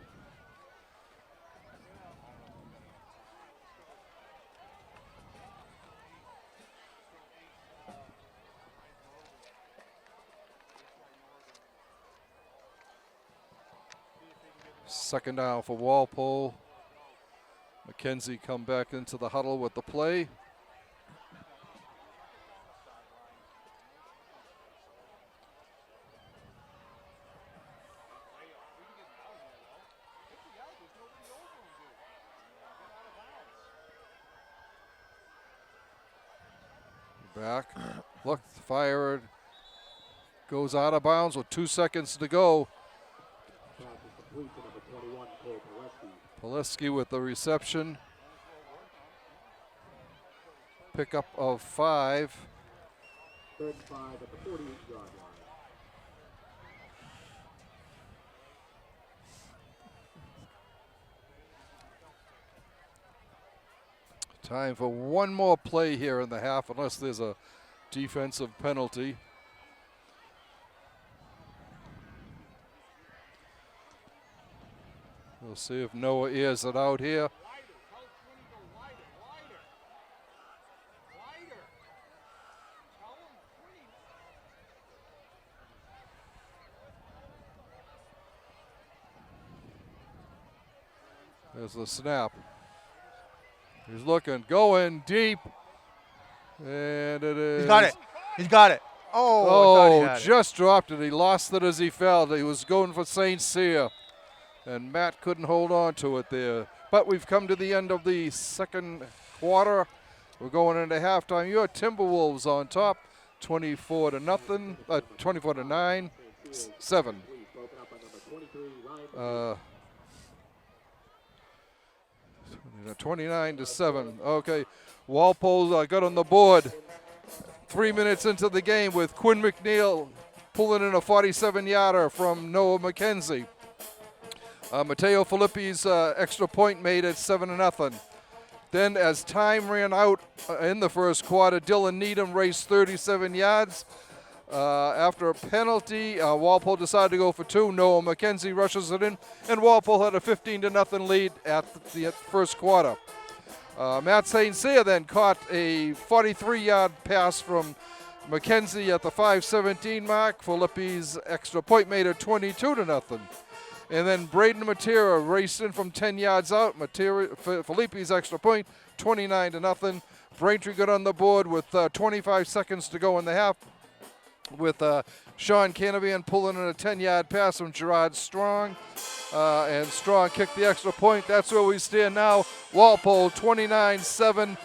Second down for Walpole. McKenzie come back into the huddle with the play. Back, look, fired, goes out of bounds with 2 seconds to go. Pass is complete to number 21, Cole Pileski. Pileski with the reception. Pickup of 5. 3rd and 5 at the 48-yard line. Time for one more play here in the half, unless there's a defensive penalty. We'll see if Noah airs it out here. There's the snap. He's looking, going deep. And it is. He's got it. He's got it. Oh, I thought he had it. Just dropped it. He lost it as he fell. He was going for St. Cyr. And Matt couldn't hold on to it there. But we've come to the end of the second quarter. We're going into halftime. Your Timberwolves on top, 24 to nothing, 24 to 9, 7. 29 to 7. Okay, Walpole got on the board 3 minutes into the game with Quinn McNeil pulling in a 47-yarder from Noah McKenzie. Matteo Filippi's extra point made it 7-0. Then as time ran out in the first quarter, Dylan Needham raced 37 yards. After a penalty, Walpole decided to go for 2. Noah McKenzie rushes it in, and Walpole had a 15-0 lead at the first quarter. Matt St. Cyr then caught a 43-yard pass from McKenzie at the 5:17 mark. Filippi's extra point made it 22-0. And then Braden Matera raced in from 10 yards out. Filippi's extra point, 29-0. Braintree got on the board with 25 seconds to go in the half, with Sean Canavan pulling in a 10-yard pass from Gerard Strong. And Strong kicked the extra point. That's where we stand now. Walpole 29-7.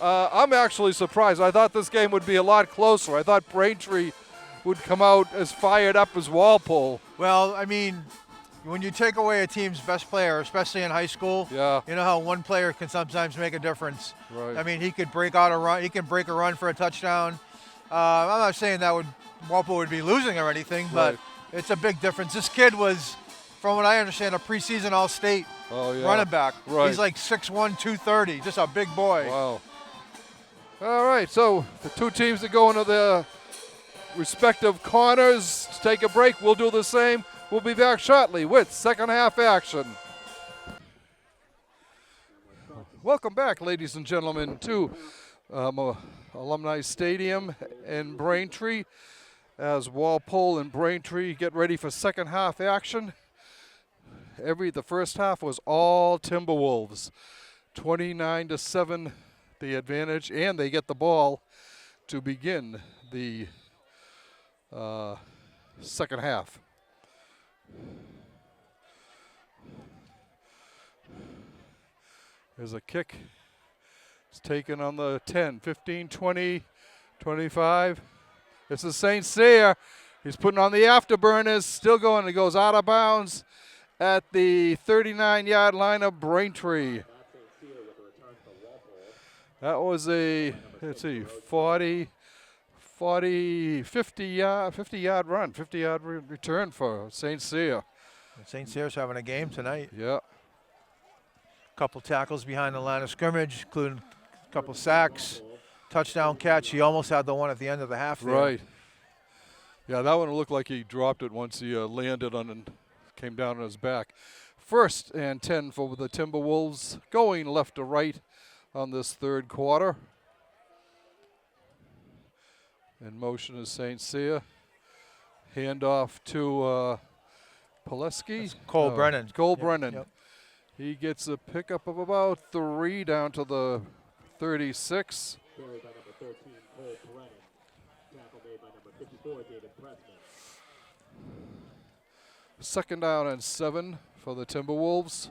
I'm actually surprised. I thought this game would be a lot closer. I thought Braintree would come out as fired up as Walpole. Well, I mean, when you take away a team's best player, especially in high school, Yeah. you know how one player can sometimes make a difference. Right. I mean, he could break out a run. He can break a run for a touchdown. I'm not saying that Walpole would be losing or anything, but Right. it's a big difference. This kid was, from what I understand, a preseason All-State running back. Right. He's like 6'1", 230, just a big boy. Wow. All right, so the two teams that go into their respective corners to take a break. We'll do the same. We'll be back shortly with second half action. Welcome back, ladies and gentlemen, to Alumni Stadium in Braintree as Walpole and Braintree get ready for second half action. The first half was all Timberwolves, 29-7 the advantage, and they get the ball to begin the second half. There's a kick. It's taken on the 10, 15, 20, 25. This is St. Cyr. He's putting on the afterburners, still going. He goes out of bounds at the 39-yard line of Braintree. That was a, let's see, 50-yard run, 50-yard return for St. Cyr. St. Cyr's having a game tonight. Yeah. Couple tackles behind the line of scrimmage, including a couple sacks, touchdown catch. He almost had the one at the end of the half there. Right. Yeah, that one looked like he dropped it once he landed on and came down on his back. 1st and 10 for the Timberwolves, going left to right on this third quarter. In motion is St. Cyr. Handoff to Pileski. Cole Brennan. Cole Yep, Brennan. yep. He gets a pickup of about 3 down to the 36. Carried by number 13, Cole Brennan. Tackle made by number 54, David Pressman. Second down and 7 for the Timberwolves.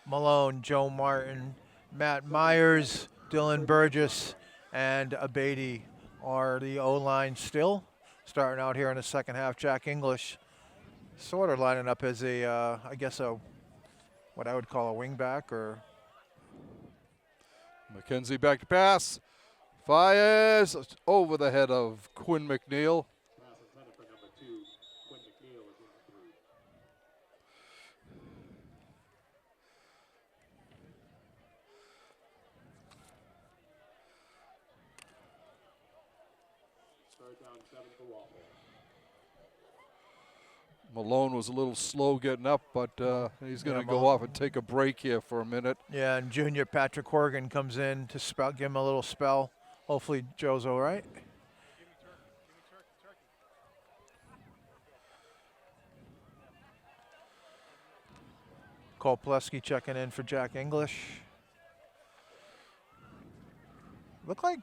Malone, Joe Martin, Matt Myers, Dylan Burgess, and Abadi are the O-line still. Starting out here in the second half, Jack English sort of lining up as a, I guess, what I would call a wing back or. McKenzie back to pass. Fires over the head of Quinn McNeil. Pass intended for number 2, Quinn McNeil is incomplete. Third down, 7 for Walpole. Malone was a little slow getting up, but he's going to go off and take a break here for a minute. Yeah, and junior Patrick Horgan comes in to give him a little spell. Hopefully Joe's all right. Cole Plesky checking in for Jack English. Looked like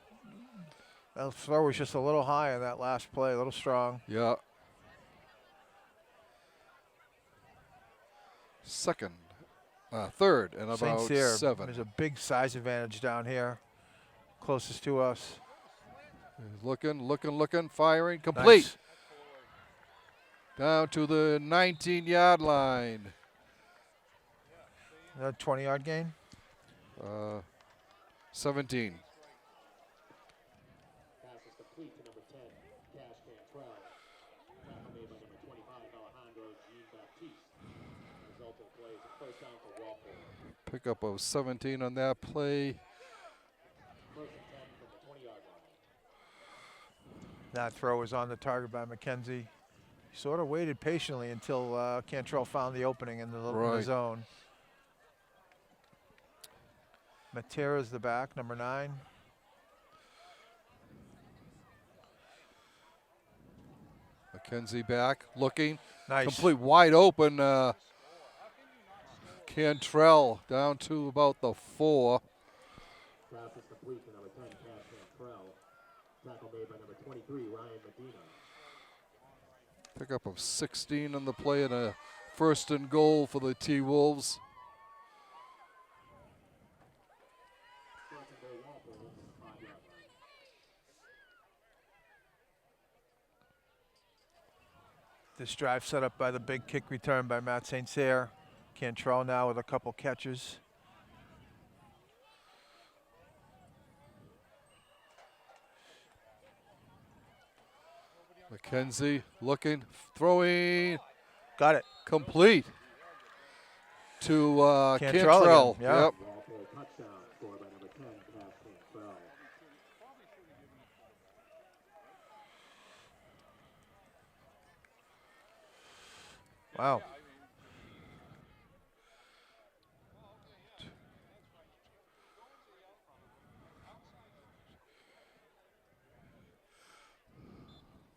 that throw was just a little high in that last play, a little strong. Yeah. Third and St. about Cyr, 7. there's a big size advantage down here, closest to us. Looking, firing, complete. Nice. Down to the 19-yard line. Another 20-yard gain. 17. Pass is complete to number 10, Cash Cantrell. Tackle made by number 25, Alejandro Jean-Baptiste. Resulting play is a first down for Walpole. Pickup of 17 on that play. First and 10 from the 20-yard line. That throw was on the target by McKenzie. He sort of waited patiently until Cantrell found the opening in the zone. Matera's the back, number 9. McKenzie back, looking. Nice. Complete wide open. Cantrell down to about the 4. Pass is complete to number 10, Cash Cantrell. Tackle made by number 23, Ryan Medina. Pickup of 16 on the play and a first and goal for the T-Wolves. First and goal, Walpole, 5-yard line. This drive set up by the big kick return by Matt St. Cyr. Cantrell now with a couple catches. McKenzie looking, throwing, Got it. complete to Cantrell Cantrell. again, yeah. Yep. Walpole touchdown scored by number 10, Cash Cantrell. Wow.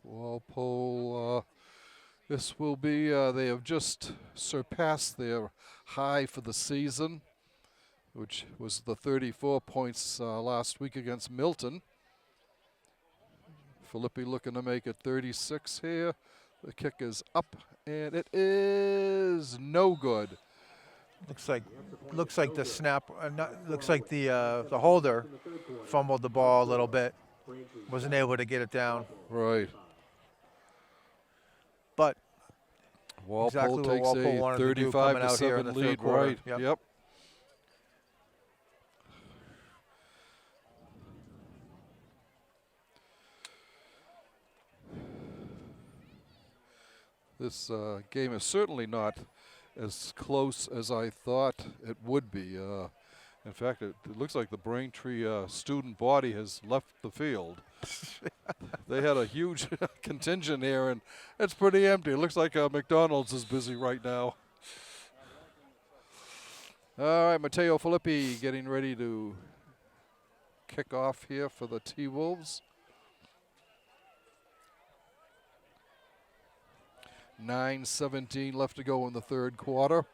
Walpole, this will be, they have just surpassed their high for the season, which was the 34 points last week against Milton. Filippi looking to make it 36 here. The kick is up, and it is no good. Looks like the snap. Looks like the holder fumbled the ball a little bit. Wasn't able to get it down. Right. But Walpole exactly what takes Walpole a wanted to do coming out here in 35-7 the third lead. quarter. Right. Yep. Yep. This game is certainly not as close as I thought it would be. In fact, it looks like the Braintree student body has left the field. They had a huge contingent here, and it's pretty empty. It looks like McDonald's is busy right now. All right, Matteo Filippi getting ready to kick off here for the T-Wolves. 9:17 left to go in the third quarter.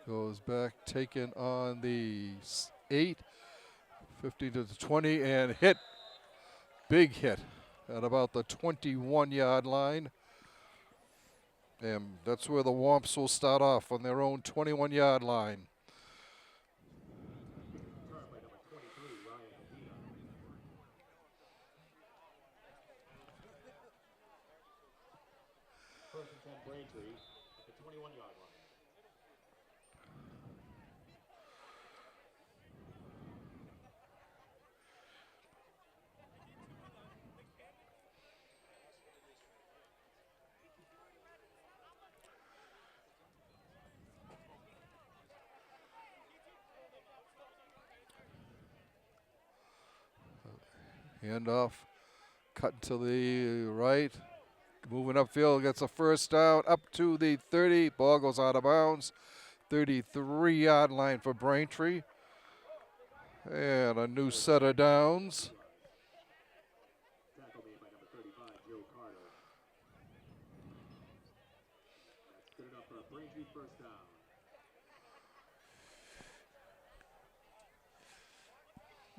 Goes back, taken on the 8, 50 to the 20, and hit. Big hit at about the 21-yard line. And that's where the Womps will start off on their own 21-yard line. First and 10, Braintree at the 21-yard line. Handoff, cut to the right. Moving upfield, gets a first down up to the 30. Ball goes out of bounds. 33-yard line for Braintree. And a new set of downs. Tackle made by number 35, Joe Carter. That's good enough for a Braintree first down.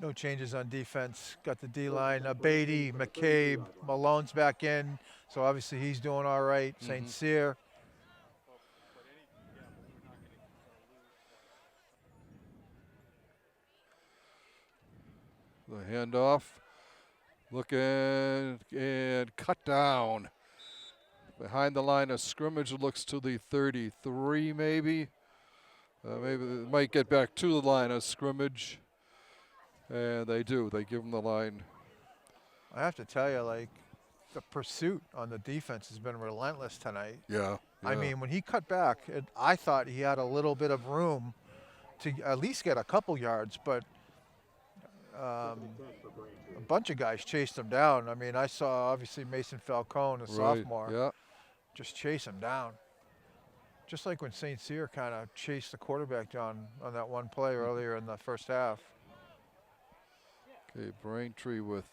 No changes on defense. Got the D-line. Beatty, McCabe, Malone's back in. So obviously he's doing all right. St. Cyr. The handoff. Looking and cut down. Behind the line of scrimmage, it looks to the 33 maybe. Maybe they might get back to the line of scrimmage. And they do. They give them the line. I have to tell you, like, the pursuit on the defense has been relentless tonight. Yeah. I mean, when he cut back, I thought he had a little bit of room to at least get a couple yards, but a bunch of guys chased him down. I mean, I saw, obviously, Mason Falcone, a sophomore, Yeah. just chase him down. Just like when St. Cyr kind of chased the quarterback down on that one play earlier in the first half. Okay, Braintree with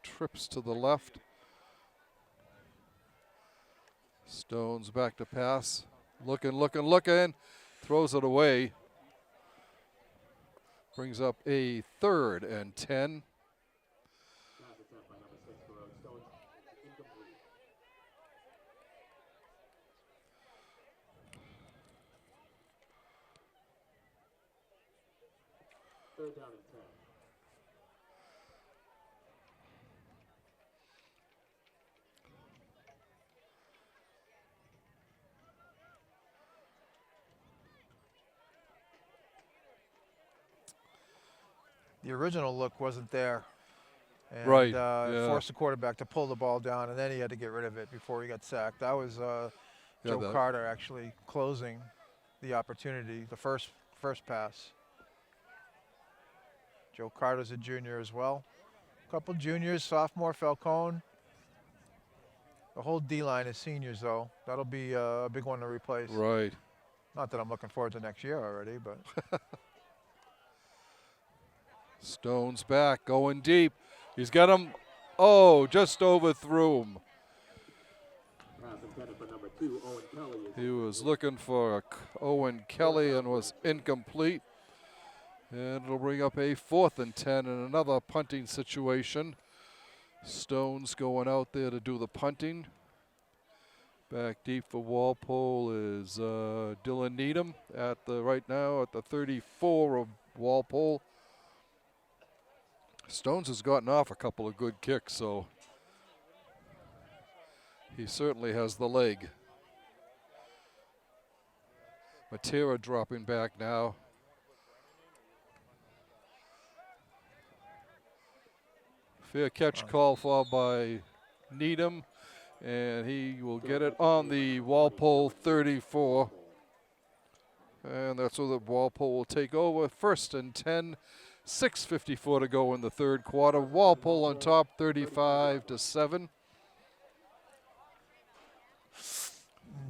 trips to the left. Stones back to pass. Looking. Throws it away. Brings up a 3rd and 10. Pass attempt by number 6 for Stones. Incomplete. Third down and 10. The original look wasn't there. And, Right, forced the quarterback to pull the ball down, and then he had to get rid of it before he got sacked. That was Joe Carter actually closing the opportunity, the first pass. Joe Carter's a junior as well. A couple juniors, sophomore Falcone. The whole D-line is seniors, though. That'll be a big one to replace. Right. Not that I'm looking forward to next year already, but. Stones back, going deep. He's got him. Oh, just overthrew him. Pass intended for number 2, Owen Kelly. He was looking for Owen Kelly and was incomplete. And it'll bring up a 4th and 10 in another punting situation. Stones going out there to do the punting. Back deep for Walpole is Dylan Needham right now at the 34 of Walpole. Stones has gotten off a couple of good kicks, so he certainly has the leg. Matera dropping back now. Fair catch call for by Needham, and he will get it on the Walpole 34. And that's where the Walpole will take over. 1st and 10. 6:54 to go in the 3rd quarter. Walpole on top, 35-7.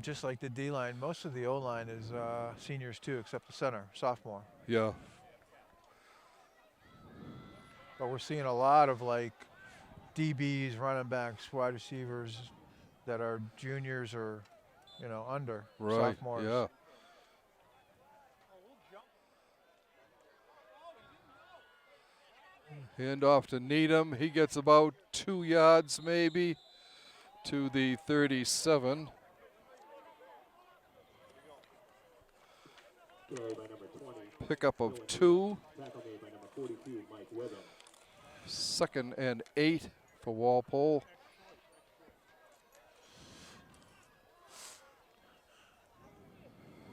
Just like the D-line, most of the O-line is seniors too, except the center, sophomore. Yeah. But we're seeing a lot of like DBs, running backs, wide receivers that are juniors or, under sophomores. Yeah. Hand off to Needham. He gets about 2 yards maybe to the 37. Carry by number 20. Pickup of 2. Tackle made by number 42, Mike Witham. 2nd and 8 for Walpole.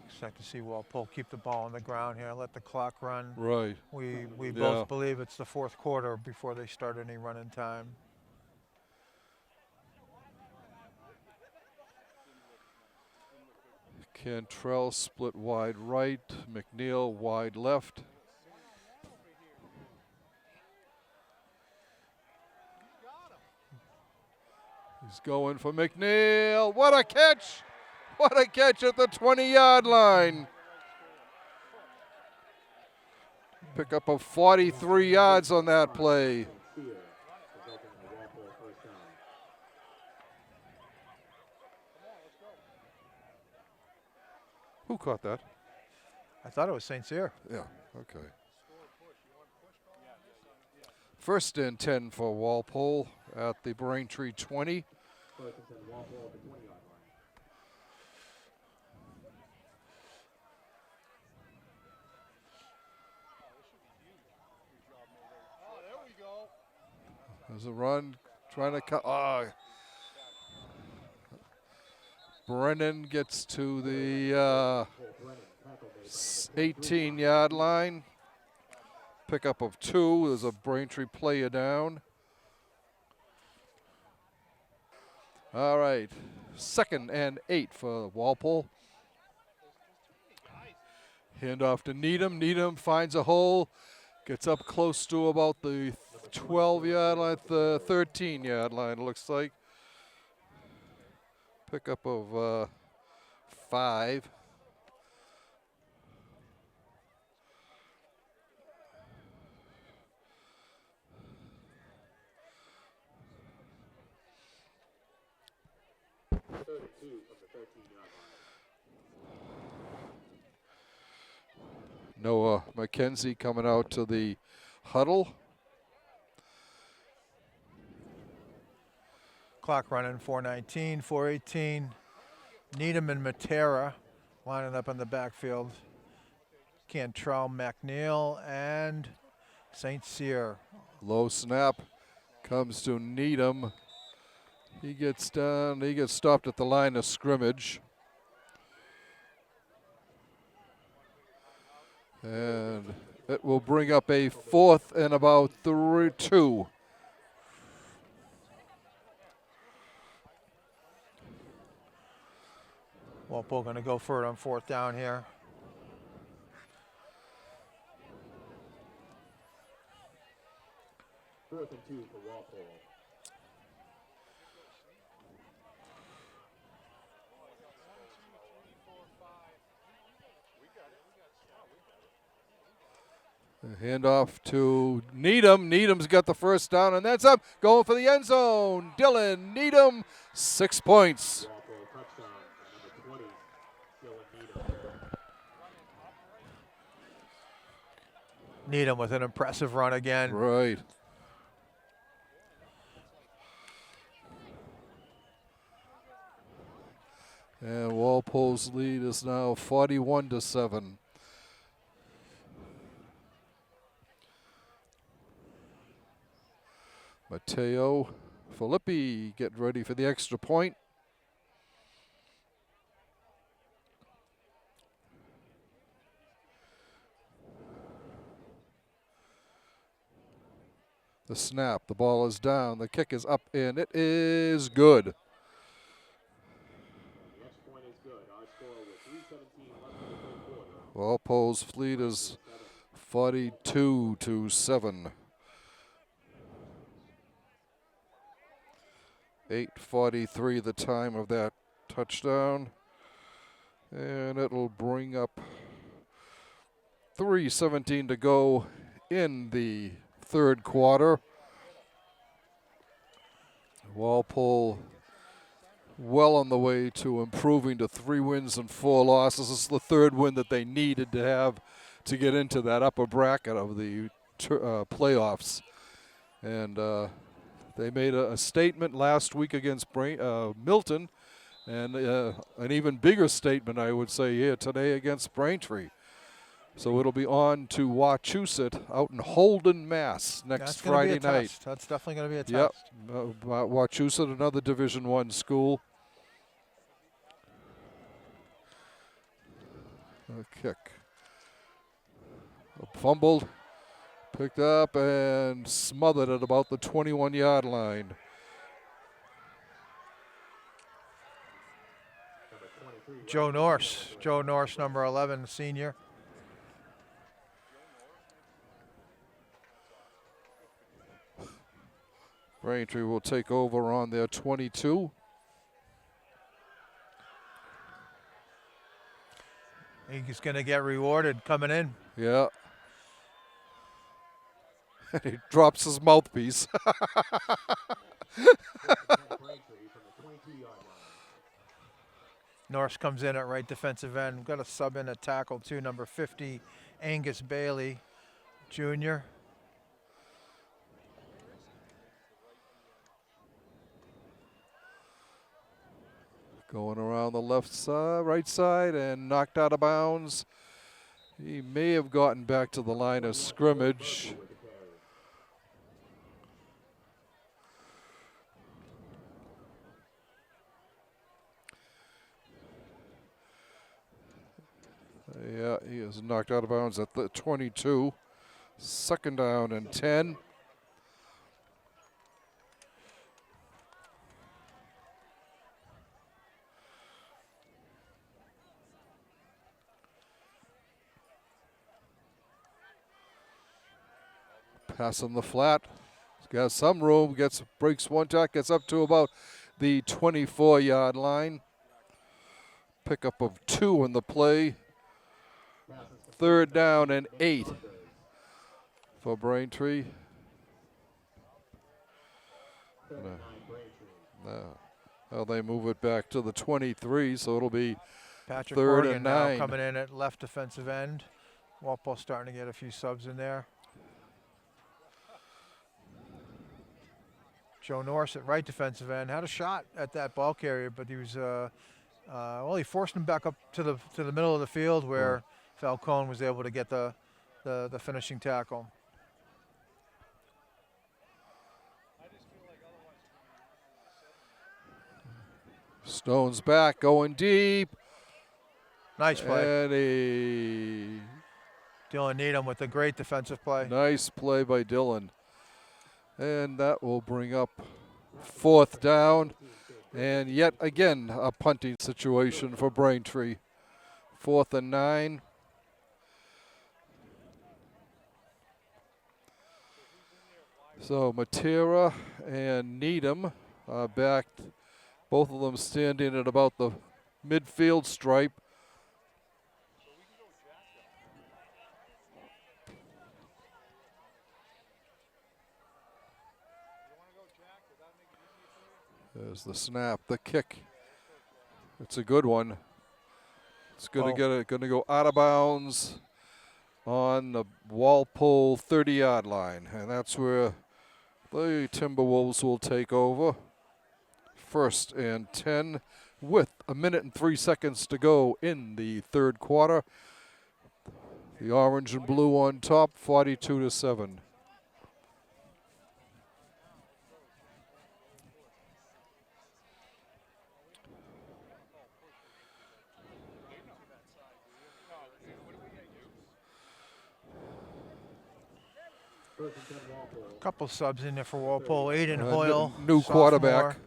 Expect to see Walpole keep the ball on the ground here, let the clock run. Right. We Yeah. both believe it's the 4th quarter before they start any running time. Cantrell split wide right. McNeil wide left. He's going for McNeil. What a catch! What a catch at the 20-yard line. Pick up of 43 yards on that play. Who caught that? I thought it was St. Cyr. Yeah, okay. First and 10 for Walpole at the Braintree 20. There's a run, trying to cut. Brennan gets to the 18-yard line. Pickup of 2. There's a Braintree player down. All right, 2nd and 8 for Walpole. Handoff to Needham. Needham finds a hole, gets up close to about the 12-yard line, the 13-yard line, it looks like. Pickup of 5. Noah McKenzie coming out to the huddle. Clock running, 4:19, 4:18. Needham and Matera lining up in the backfield. Cantrell, McNeil, and St. Cyr. Low snap comes to Needham. He gets down, he gets stopped at the line of scrimmage. And it will bring up a 4th and about 2. Walpole going to go for it on 4th down here. Fourth and 2 for Walpole. Handoff to Needham. Needham's got the first down, and that's up. Going for the end zone. Dylan Needham, 6 points. Walpole touchdown, number 20, Dylan Needham. Needham with an impressive run again. Right. And Walpole's lead is now 41-7. Mateo Filippi getting ready for the extra point. The snap, the ball is down, the kick is up, and it is good. The next point is good. Our score with 3:17 left in the third quarter. Walpole's lead is 42-7. 8:43 the time of that touchdown. And it'll bring up 3:17 to go in the third quarter. Walpole well on the way to improving to 3 wins and 4 losses. This is the 3rd win that they needed to have to get into that upper bracket of the playoffs. And they made a statement last week against Milton, and an even bigger statement, I would say, here today against Braintree. So it'll be on to Wachusett out in Holden, Mass. next Friday night. Test. That's definitely going to be a Yep, test. Wachusett, another Division I school. A kick. Fumbled, picked up, and smothered at about the 21-yard line. Joe Norse, number 11, senior. Braintree will take over on their 22. He's going to get rewarded coming in. Yeah. He drops his mouthpiece. Norse comes in at right defensive end. We've got a sub in at tackle too, number 50, Angus Bailey, Jr. Going around the left side, right side, and knocked out of bounds. He may have gotten back to the line of scrimmage. Yeah, he is knocked out of bounds at the 22. Second down and 10. Passing the flat. He's got some room, breaks one tack, gets up to about the 24-yard line. Pickup of 2 in the play. Third down and 8 for Braintree. Now they move it back to the 23, so it'll be Patrick third Horgan and now 9. coming in at left defensive end. Walpole starting to get a few subs in there. Joe Norris at right defensive end had a shot at that ball carrier, but he was he forced him back up to the middle of the field where Falcone was able to get the finishing tackle. Stone's back, going deep. Nice play. And a Dylan Needham with a great defensive play. nice play by Dylan. And that will bring up fourth down. And yet again, a punting situation for Braintree. 4th and 9. So Matera and Needham are back. Both of them standing at about the midfield stripe. There's the snap, the kick. It's a good one. It's going to go out of bounds on the Walpole 30-yard line, and that's where the Timberwolves will take over. 1st and 10 with 1 minute and 3 seconds to go in the third quarter. The orange and blue on top, 42-7. Couple subs in there for Walpole. Aiden Hoyle, new quarterback. sophomore.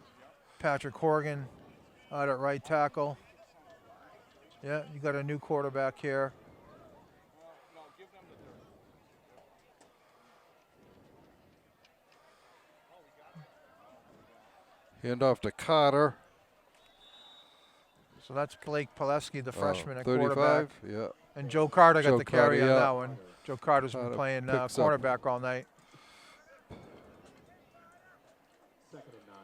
Patrick Horgan out at right tackle. Yeah, you got a new quarterback here. Hand off to Carter. So that's Blake Pileski, the freshman at 35, quarterback. yeah. And Joe Carter got Joe the carry Carter, on yeah. that one. Joe Carter's been Carter playing picks up. cornerback all night. 2nd and 9.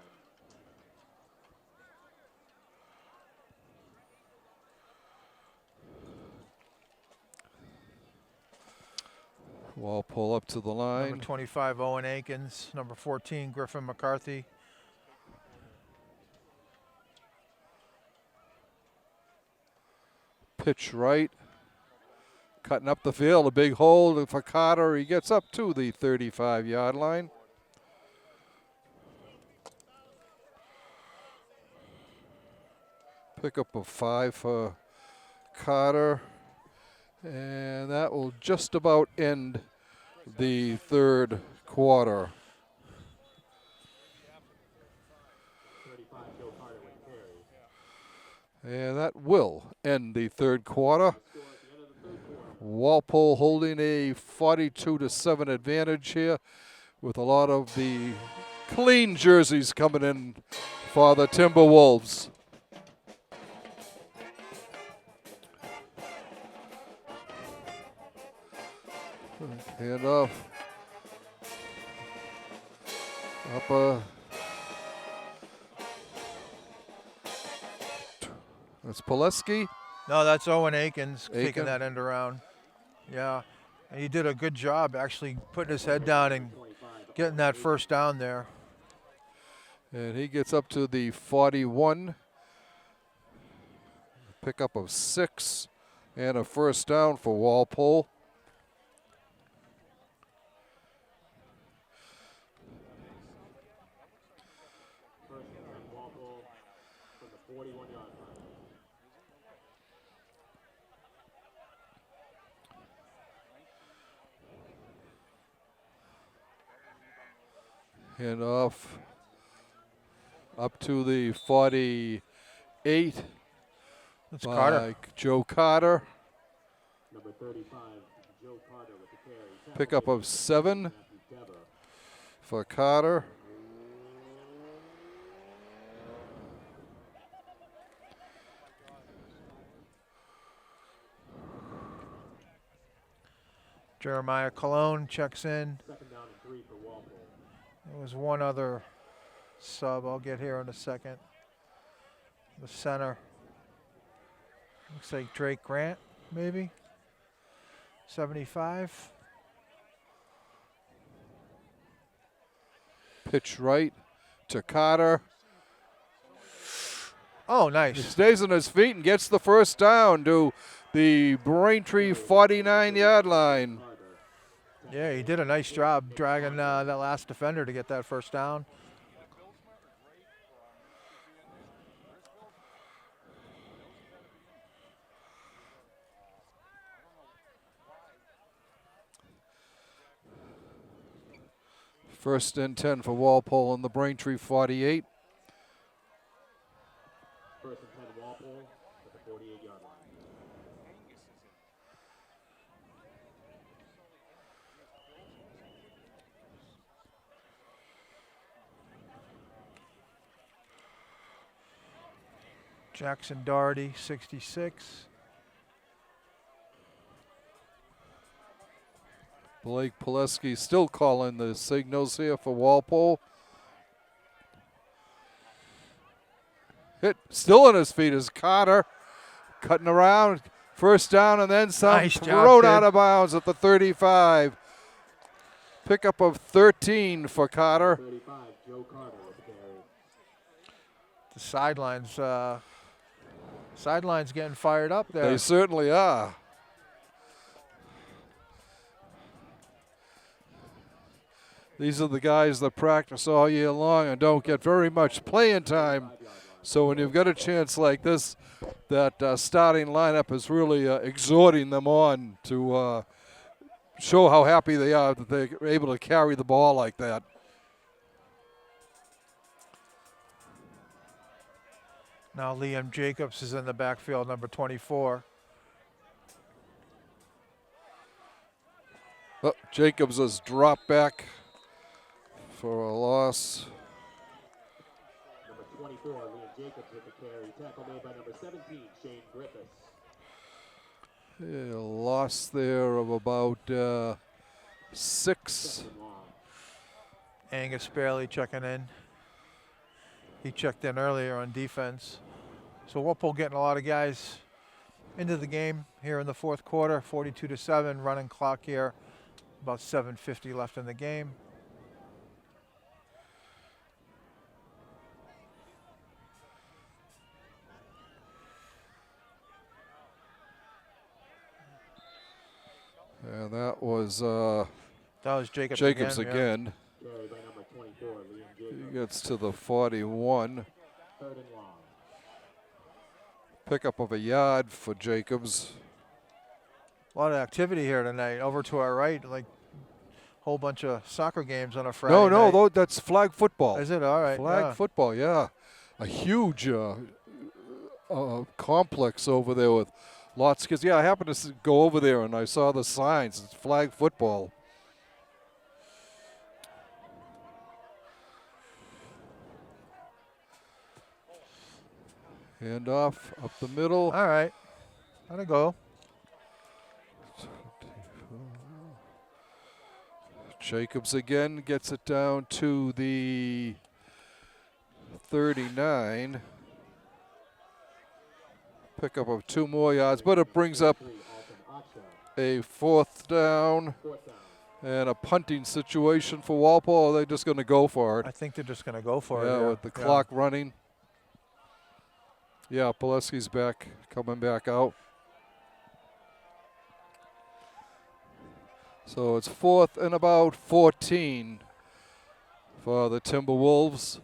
Walpole up to the Number line. 25, Owen Akins. Number 14, Griffin McCarthy. Pitch right. Cutting up the field, a big hole for Carter. He gets up to the 35-yard line. Pickup of 5 for Carter. And that will just about end the third quarter. 35, Joe Carter with the carry. And that will end the third quarter. Walpole holding a 42-7 advantage here with a lot of the clean jerseys coming in for the Timberwolves. Hand off. Up. That's Pileski. No, that's Owen Aikens Aiken. taking that end around. Yeah, and he did a good job actually putting his head down and getting that first down there. And he gets up to the 41. Pickup of 6 and a first down for Walpole. First and 10, Walpole from the 41-yard line. Hand off up to the 48 That's by Carter. Joe Carter. Number 35, Joe Carter with the carry. Tackle Pickup of 7 Matthew Dever. for Carter. Jeremiah Cologne checks in. Second down and 3 for Walpole. There was one other sub I'll get here in a second. The center. Looks like Drake Grant, maybe. 75. Pitch right to Carter. Oh, He nice. stays on his feet and gets the first down to the Braintree 49-yard line. Yeah, he did a nice job dragging that last defender to get that first down. First and 10 for Walpole on the Braintree 48. First and 10, Walpole at the 48-yard line. Jackson Doherty, 66. Blake Pileski still calling the signals here for Walpole. Hit still on his feet is Carter. Cutting around. First down and then some. Nice job, Thrown kid. out of bounds at the 35. Pickup of 13 for Carter. 35, Joe Carter with the carry. The sidelines getting fired up there. They certainly are. These are the guys that practice all year long and don't get very much playing time. So when you've got a chance like this, that starting lineup is really exhorting them on to show how happy they are that they're able to carry the ball like that. Now Liam Jacobs is in the backfield, number 24. Oh, Jacobs has dropped back for a loss. Number 24, Liam Jacobs with the carry. Tackle made by number 17, Shane Griffiths. A loss there of about 6. Second and long. Angus Bailey checking in. He checked in earlier on defense. So Walpole getting a lot of guys into the game here in the fourth quarter. 42-7 running clock here. About 7:50 left in the game. And that was That was Jacobs, Jacobs yeah. again. Carry by number 24, Liam He Jacobs. gets to the 41. Third and long. Pickup of a yard for Jacobs. A lot of activity here tonight. Over to our right, like a whole bunch of soccer games on a Friday No, night. that's flag football. Is it? All right. Flag yeah. football, yeah. A huge complex over there with lots of kids. Yeah, I happened to go over there and I saw the signs. It's flag football. Hand off up the middle. All right. Let it go. Jacobs again gets it down to the 39. Pickup of 2 more yards, but it brings up a 4th down and a punting situation for Walpole. They're just going to go for it. I think they're just going to go for it. Yeah, Yeah, with the clock running. Yeah, Pileski's back, coming back out. So it's 4th and about 14 for the Timberwolves.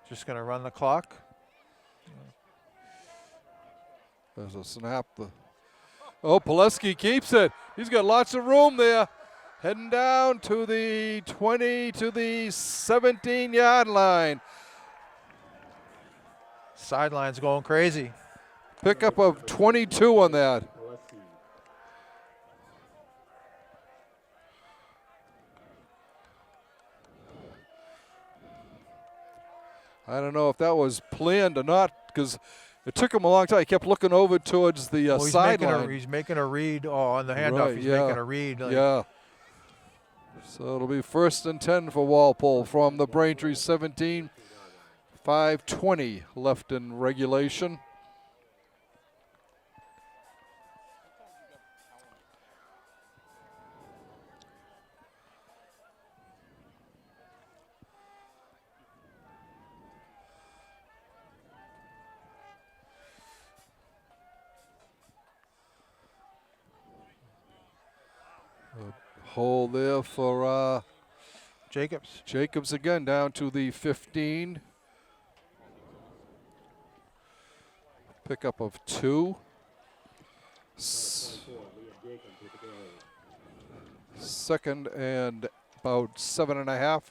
Just going to run the clock. There's a snap. Oh, Pileski keeps it. He's got lots of room there. Heading down to the 20 to the 17-yard line. Sideline's going crazy. Pickup of 22 on that. I don't know if that was planned or not, because it took him a long time. He kept looking over towards the sideline. He's making a read on the handoff. Right, He's yeah. making a read. Like, Yeah. So it'll be 1st and 10 for Walpole from the Braintree 17. 5:20 left in regulation. Hole there for Jacobs. Jacobs again, down to the 15. Pickup of 2. Second and about 7.5.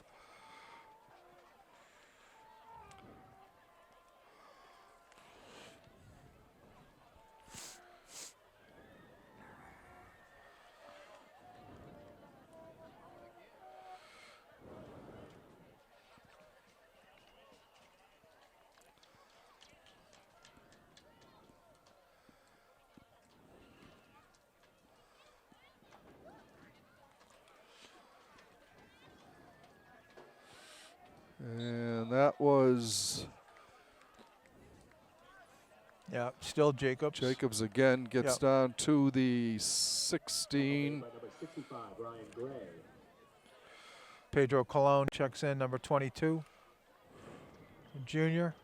And that was Yeah, still Jacobs. Jacobs again, gets Yep. down to the 16. Pedro Colon checks in, number 22. Junior.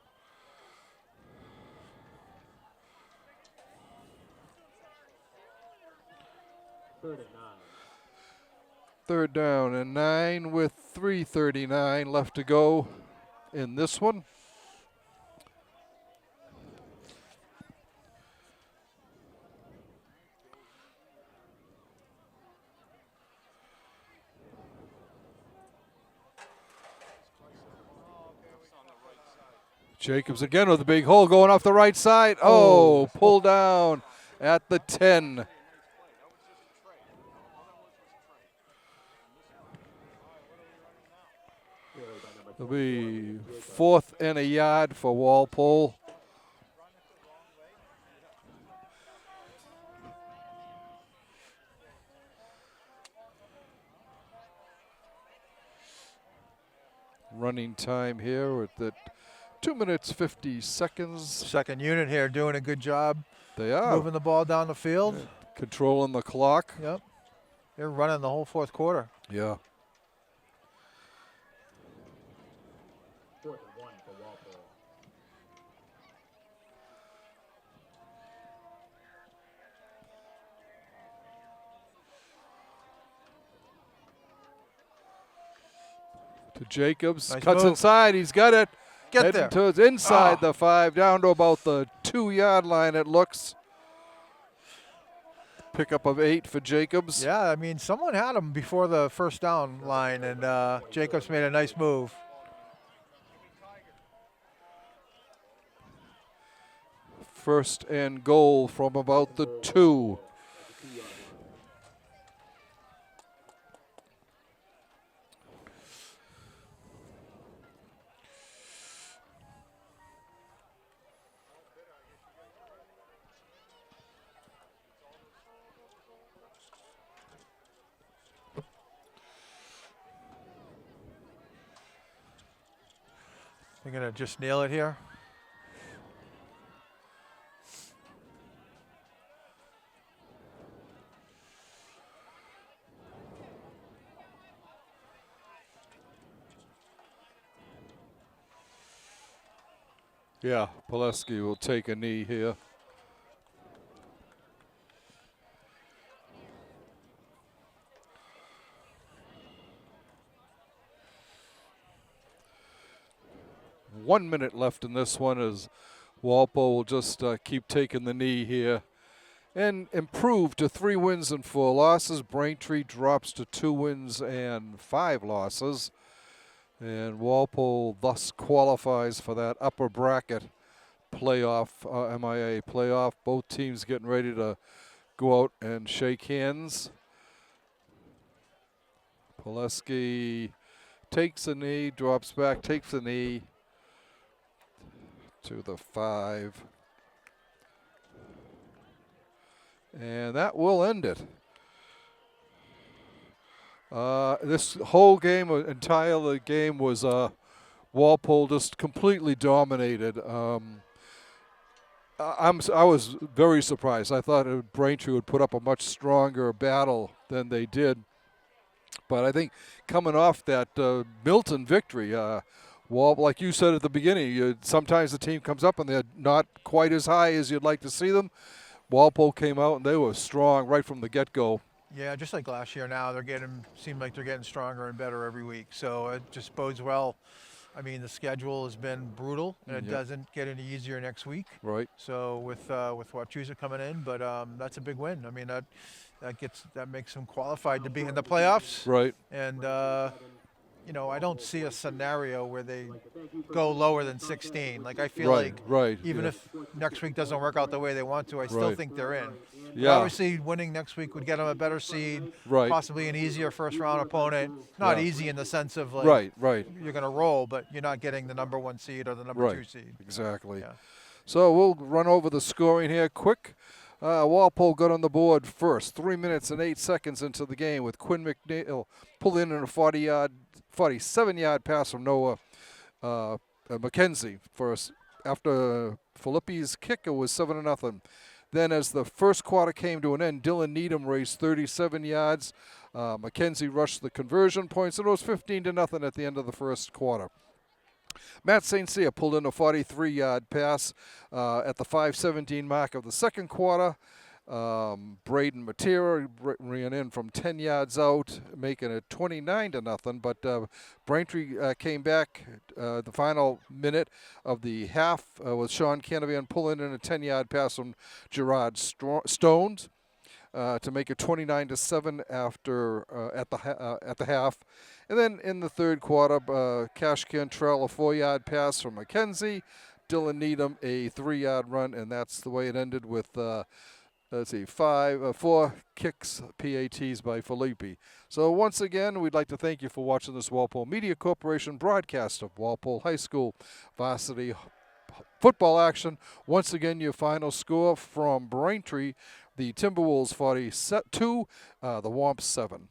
Third down and 9 with 3:39 left to go in this one. Jacobs again with a big hole going off the right side. Oh, pull down at the 10. It'll be 4th and a yard for Walpole. Running time here with the 2 minutes 50 seconds. Second unit here doing a good job They are moving the ball down the field. controlling the clock. Yep. They're running the whole fourth quarter. Yeah. 4th and 1 for Walpole. To Jacobs, Nice cuts move. inside. He's got it. Get Heading there. towards inside Ah. the 5, down to about the 2-yard line. It looks. Pickup of 8 for Jacobs. Yeah, I mean, someone had him before the first down line, and Jacobs made a nice move. First and goal from about the 2. They're going to just nail it here. Yeah, Pileski will take a knee here. One minute left in this one as Walpole will just keep taking the knee here and improve to 3 wins and 4 losses. Braintree drops to 2 wins and 5 losses. And Walpole thus qualifies for that upper bracket playoff, MIA playoff. Both teams getting ready to go out and shake hands. Pileski takes a knee, drops back, takes a knee to the 5. And that will end it. This whole game, entire game was Walpole just completely dominated. I was very surprised. I thought Braintree would put up a much stronger battle than they did. But I think coming off that Milton victory, like you said at the beginning, sometimes the team comes up and they're not quite as high as you'd like to see them. Walpole came out and they were strong right from the get-go. Yeah, just like last year now, seem like they're getting stronger and better every week. So it just bodes well. I mean, the schedule has been brutal, and it doesn't get any easier next week. Right. So with Wachusett coming in, but that's a big win. I mean, that makes them qualified to be in the playoffs. Right. And you know, I don't see a scenario where they go lower than 16. Like I feel like even if next week doesn't work out the way they want to, I still think they're in. Yeah. But obviously, winning next week would get them a better seed, possibly an easier first-round opponent. Not easy in the sense of like you're going to roll, but you're not getting the number 1 seed or the number 2 seed. Exactly. Yeah. So we'll run over the scoring here quick. Walpole got on the board first, 3 minutes and 8 seconds into the game with Quinn McNeil pulling in a 47-yard pass from Noah McKenzie first. After Filippi's kick, it was 7-0. Then as the first quarter came to an end, Dylan Needham raised 37 yards. McKenzie rushed the conversion points, and it was 15-0 at the end of the first quarter. Matt St. Cyr pulled in a 43-yard pass at the 5:17 mark of the second quarter. Braden Matera ran in from 10 yards out, making it 29-0. But Braintree came back the final minute of the half with Sean Canavan pulling in a 10-yard pass from Gerard Stones to make it 29-7 after at the half. And then in the third quarter, Cash Cantrell a 4-yard pass from McKenzie, Dylan Needham a 3-yard run, and that's the way it ended with. Let's see, 4 kicks, PATs by Filippi. So once again, we'd like to thank you for watching this Walpole Media Corporation broadcast of Walpole High School varsity football action. Once again, your final score from Braintree, the Timberwolves 42, the Womps 7.